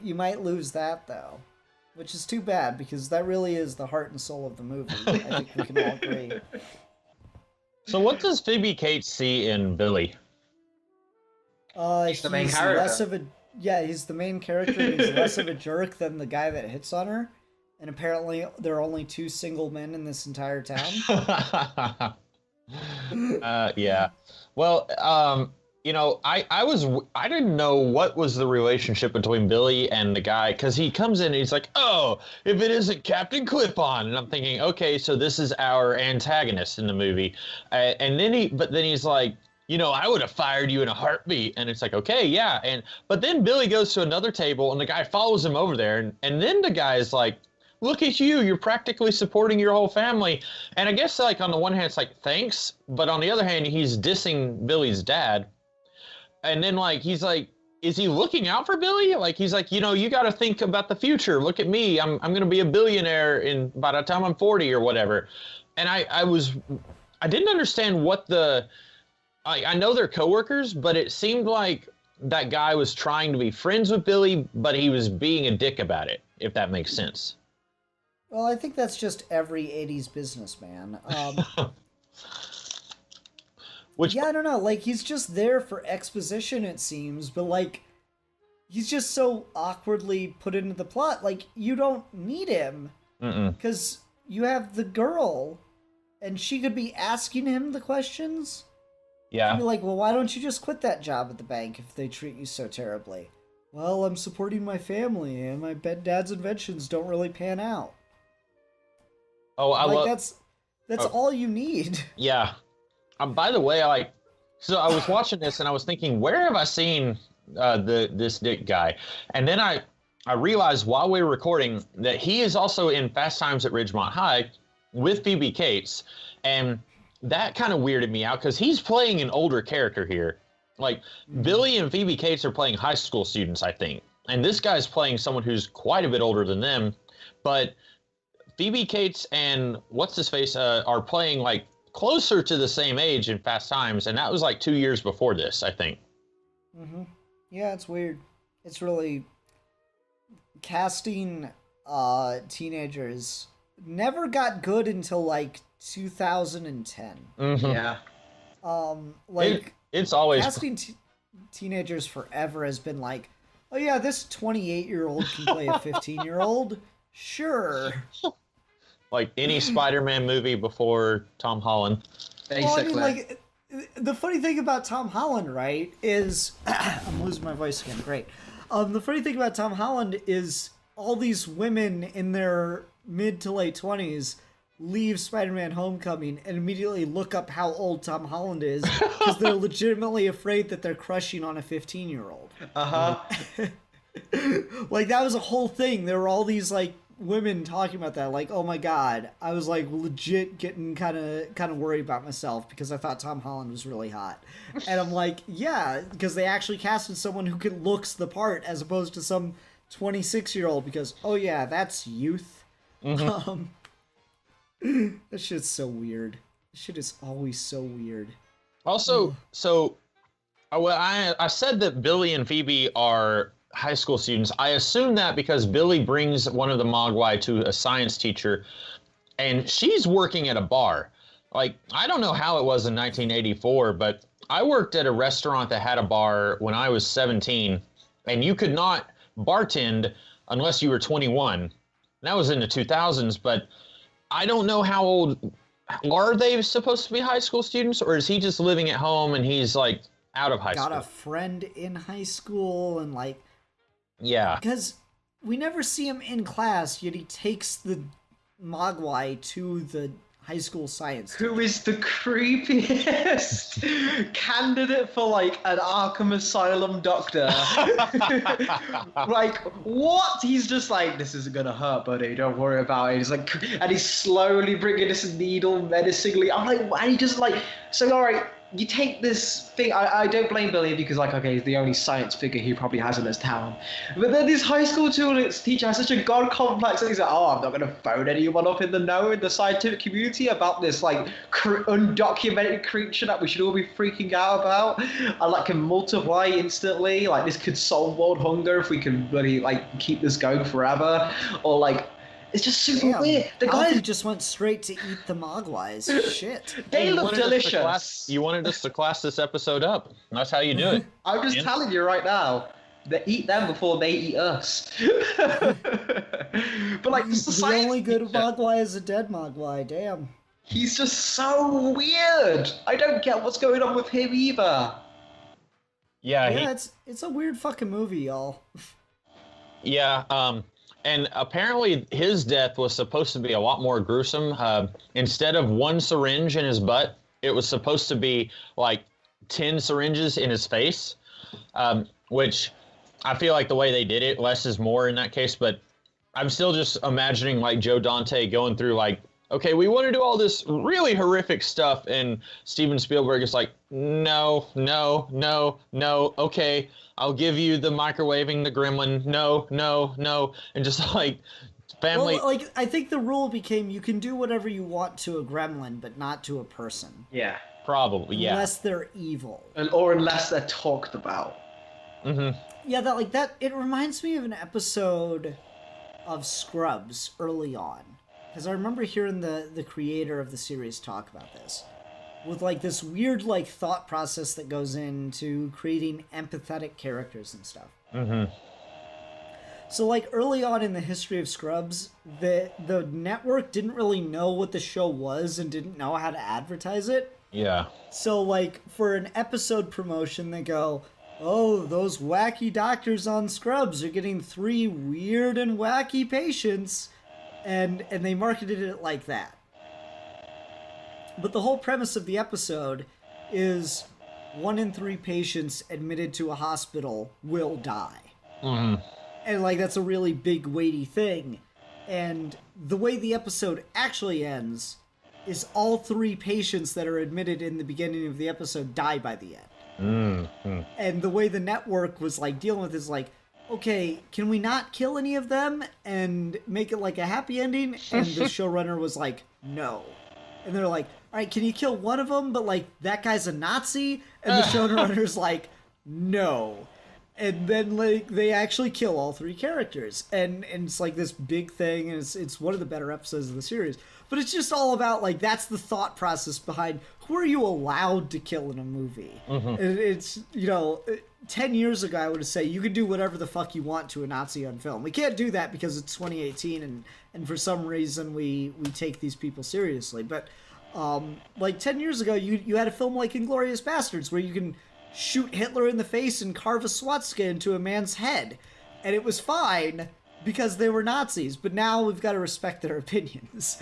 You might lose that though, which is too bad because that really is the heart and soul of the movie. I think we can all agree. So what does Phoebe Cates see in Billy? He's the main character. He's the main character. And he's less of a jerk than the guy that hits on her. And apparently, there are only 2 single men in this entire town. Yeah. Well, you know, I didn't know what was the relationship between Billy and the guy, because he comes in and he's like, oh, if it isn't Captain Clip-On, and I'm thinking, okay, so this is our antagonist in the movie, and then he's like, you know, I would have fired you in a heartbeat, and it's like, okay, yeah, but then Billy goes to another table and the guy follows him over there, and then the guy is like, look at you, you're practically supporting your whole family. And I guess, like, on the one hand, it's like, thanks. But on the other hand, he's dissing Billy's dad. And then, like, he's like, is he looking out for Billy? Like, he's like, you know, you got to think about the future. Look at me. I'm going to be a billionaire by the time I'm 40 or whatever. And I didn't understand what I know they're coworkers, but it seemed like that guy was trying to be friends with Billy, but he was being a dick about it, if that makes sense. Well, I think that's just every 80s businessman. Yeah, I don't know. Like, he's just there for exposition, it seems, but, like, he's just so awkwardly put into the plot. Like, you don't need him. Because you have the girl, and she could be asking him the questions. Yeah. You'd be like, well, why don't you just quit that job at the bank if they treat you so terribly? Well, I'm supporting my family, and my dad's inventions don't really pan out. Oh, that's all you need. Yeah. By the way, so I was watching this and I was thinking, where have I seen this Dick guy? And then I realized while we were recording that he is also in Fast Times at Ridgemont High with Phoebe Cates, and that kind of weirded me out because he's playing an older character here. Like, Billy and Phoebe Cates are playing high school students, I think, and this guy's playing someone who's quite a bit older than them, but Phoebe Cates and what's-his-face are playing, like, closer to the same age in Fast Times, and that was, like, 2 years before this, I think. Mm-hmm. Yeah, it's weird. It's really... Casting teenagers never got good until, like, 2010. Mm-hmm. Yeah. It's always... Casting teenagers forever has been like, oh yeah, this 28-year-old can play a 15-year-old? Sure. Like any Spider-Man movie before Tom Holland. Basically. Well, I mean, like, the funny thing about Tom Holland, right, is... I'm losing my voice again, great. The funny thing about Tom Holland is all these women in their mid to late 20s leave Spider-Man Homecoming and immediately look up how old Tom Holland is because they're legitimately afraid that they're crushing on a 15-year-old. Like, that was a whole thing. There were all these, like, women talking about that. Like, oh my god. I was, like, legit getting kind of worried about myself because I thought Tom Holland was really hot. And I'm like, yeah, because they actually casted someone who looks the part as opposed to some 26-year-old because, oh yeah, that's youth. That shit's so weird. Shit is always so weird. Also, I said that Billy and Phoebe are high school students. I assume that because Billy brings one of the Mogwai to a science teacher, and she's working at a bar. Like, I don't know how it was in 1984, but I worked at a restaurant that had a bar when I was 17, and you could not bartend unless you were 21. That was in the 2000s, but I don't know how old. Are they supposed to be high school students, or is he just living at home and he's, like, out of high school? Got a friend in high school and, like... Yeah. Because we never see him in class, yet he takes the Mogwai to the high school science teacher. Who is the creepiest candidate for, like, an Arkham Asylum doctor. Like, what? He's just like, this isn't gonna hurt, buddy, don't worry about it. He's like, and he's slowly bringing this needle menacingly. I'm like, why? He just like, so alright, you take this thing. I don't blame Billy because, like, okay, he's the only science figure he probably has in his town. But then this high school teacher has such a god complex, and he's like, oh, I'm not going to phone anyone up in the know in the scientific community about this, like, undocumented creature that we should all be freaking out about. I, like, can multiply instantly. Like, this could solve world hunger if we can really, like, keep this going forever. Or, like, it's just super weird. The guy just went straight to eat the Mogwais. Shit. They look delicious. You wanted us to class this episode up. That's how you do it. I'm just telling you right now. They eat them before they eat us. But like, the only good Mogwai is a dead Mogwai. Damn. He's just so weird. I don't get what's going on with him either. Yeah, it's a weird fucking movie, y'all. Yeah, and apparently his death was supposed to be a lot more gruesome. Instead of one syringe in his butt, it was supposed to be like 10 syringes in his face, which I feel like the way they did it, less is more in that case. But I'm still just imagining like Joe Dante going through like, okay, we want to do all this really horrific stuff. And Steven Spielberg is like, no, okay. I'll give you the microwaving the gremlin. No. And just like family. Well, like, I think the rule became you can do whatever you want to a gremlin, but not to a person. Yeah. Probably, yeah. Unless they're evil. Or unless they're talked about. Mm-hmm. Yeah, it reminds me of an episode of Scrubs early on. Because I remember hearing the creator of the series talk about this. With, like, this weird, like, thought process that goes into creating empathetic characters and stuff. Mm-hmm. So, like, early on in the history of Scrubs, the network didn't really know what the show was and didn't know how to advertise it. Yeah. So, like, for an episode promotion, they go, oh, those wacky doctors on Scrubs are getting 3 weird and wacky patients, and they marketed it like that. But the whole premise of the episode is 1 in 3 patients admitted to a hospital will die. Mm-hmm. And, like, that's a really big, weighty thing. And the way the episode actually ends is all 3 patients that are admitted in the beginning of the episode die by the end. Mm-hmm. And the way the network was, like, dealing with is, like, okay, can we not kill any of them and make it, like, a happy ending? And the showrunner was like, no. And they're like, all right, can you kill one of them, but, like, that guy's a Nazi? And the showrunner's like, no. And then, like, they actually kill all 3 characters. And it's, like, this big thing, and it's one of the better episodes of the series. But it's just all about, like, that's the thought process behind who are you allowed to kill in a movie? Mm-hmm. And it's, 10 years ago, I would say you can do whatever the fuck you want to a Nazi on film. We can't do that because it's 2018, and for some reason we take these people seriously. But, like, 10 years ago, you had a film like Inglourious Basterds where you can shoot Hitler in the face and carve a swastika into a man's head. And it was fine, because they were Nazis, but now we've got to respect their opinions.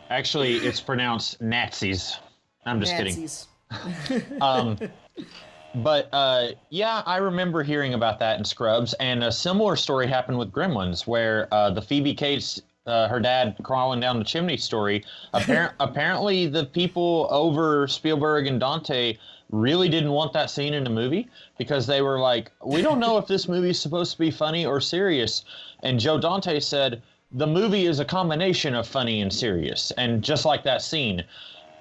Actually, it's pronounced Nazis. I'm just Nazis. kidding. But yeah, I remember hearing about that in Scrubs, and a similar story happened with Gremlins, where the Phoebe Cates, her dad crawling down the chimney story. Apparently, the people over Spielberg and Dante really didn't want that scene in the movie because they were like, we don't know if this movie is supposed to be funny or serious. And Joe Dante said, the movie is a combination of funny and serious. And just like that scene.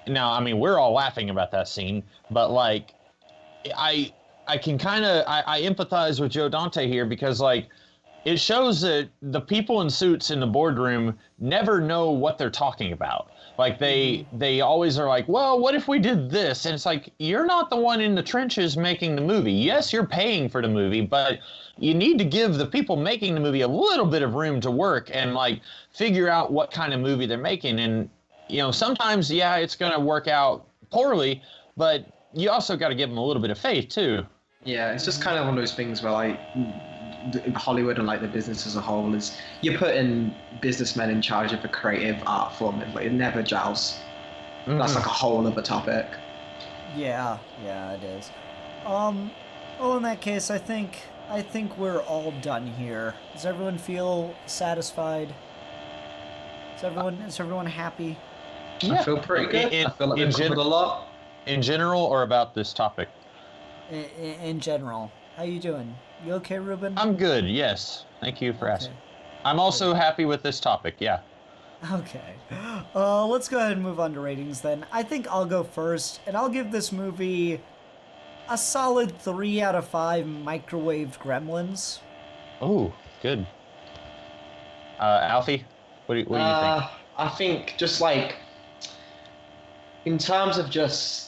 Now, I mean, we're all laughing about that scene, but like, I can kind of, I empathize with Joe Dante here because like, it shows that the people in suits in the boardroom never know what they're talking about. Like they always are like, well, what if we did this? And it's like, you're not the one in the trenches making the movie. Yes, you're paying for the movie, but you need to give the people making the movie a little bit of room to work and like figure out what kind of movie they're making. And, you know, sometimes, yeah, it's going to work out poorly, but you also got to give them a little bit of faith too. Yeah, it's just kind of one of those things where like Hollywood and like the business as a whole is you're putting businessmen in charge of a creative art form and like, it never gels. That's like a whole other topic. Yeah, it is. Well, in that case, I think we're all done here. Does everyone feel satisfied? Is everyone happy? Yeah. I feel pretty good. I feel like we've covered a lot. In general, or about this topic? In general. How you doing? You okay, Ruben? I'm good, yes. Thank you for asking. I'm also happy with this topic, yeah. Okay. Let's go ahead and move on to ratings then. I think I'll go first, and I'll give this movie a solid 3 out of 5 microwaved Gremlins. Oh, good. Alfie, what do you think? I think just like, in terms of just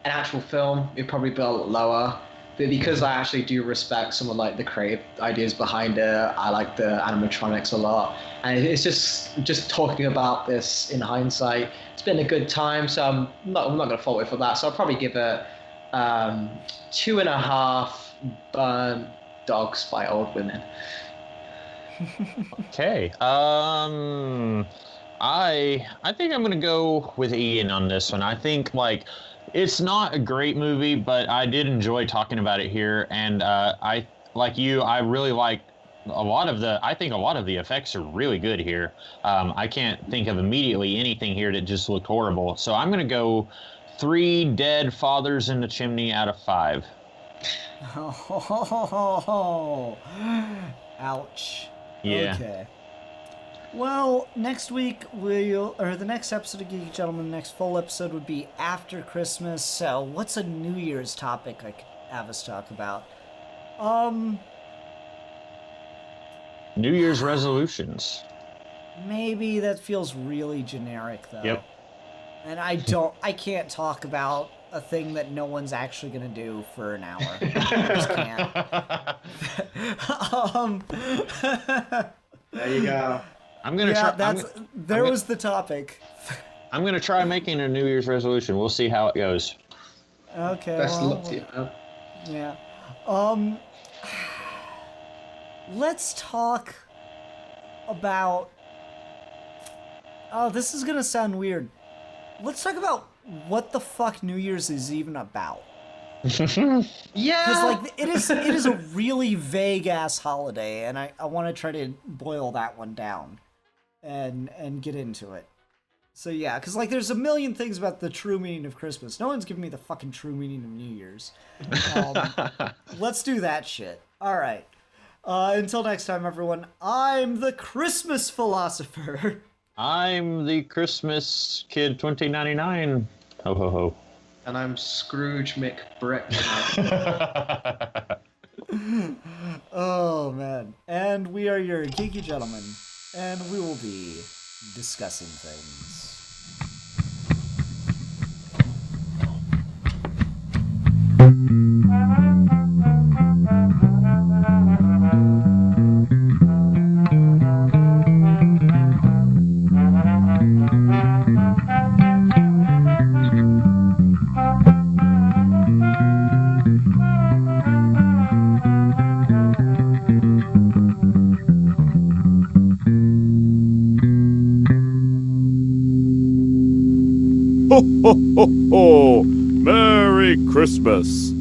an actual film, it'd probably be a lot lower. But because I actually do respect some of like the creative ideas behind it, I like the animatronics a lot. And it's just talking about this in hindsight, it's been a good time. So I'm not going to fault it for that. So I'll probably give it 2.5 burnt dogs by old women. Okay. I think I'm gonna go with Ian on this one. I think like it's not a great movie, but I did enjoy talking about it here, and I like you. I really like I think a lot of the effects are really good here. I can't think of immediately anything here that just looked horrible. So I'm gonna go 3 dead fathers in the chimney out of 5. Oh, ouch. Yeah. Okay. Well, next week the next episode of Geeky Gentlemen, the next full episode would be after Christmas. So, what's a New Year's topic I could have us talk about? New Year's resolutions. Maybe that feels really generic, though. Yep. And I can't talk about a thing that no one's actually gonna do for an hour. I just can't. There you go. I'm gonna try. There was the topic. I'm gonna try making a New Year's resolution. We'll see how it goes. Okay. Best of luck to you, man. Yeah. Let's talk about. Oh, this is gonna sound weird. Let's talk about what the fuck New Year's is even about. Yeah. Because like it is a really vague ass holiday, and I want to try to boil that one down, and get into it. So yeah, because like there's a million things about the true meaning of Christmas. No one's giving me the fucking true meaning of New Year's. Let's do that shit. All right. Until next time, everyone. I'm the Christmas philosopher. I'm the Christmas kid 2099. Ho ho ho. And I'm Scrooge McBrick. Oh man. And we are your Geeky Gentlemen, and we will be discussing things. Ho, ho, ho, ho! Merry Christmas!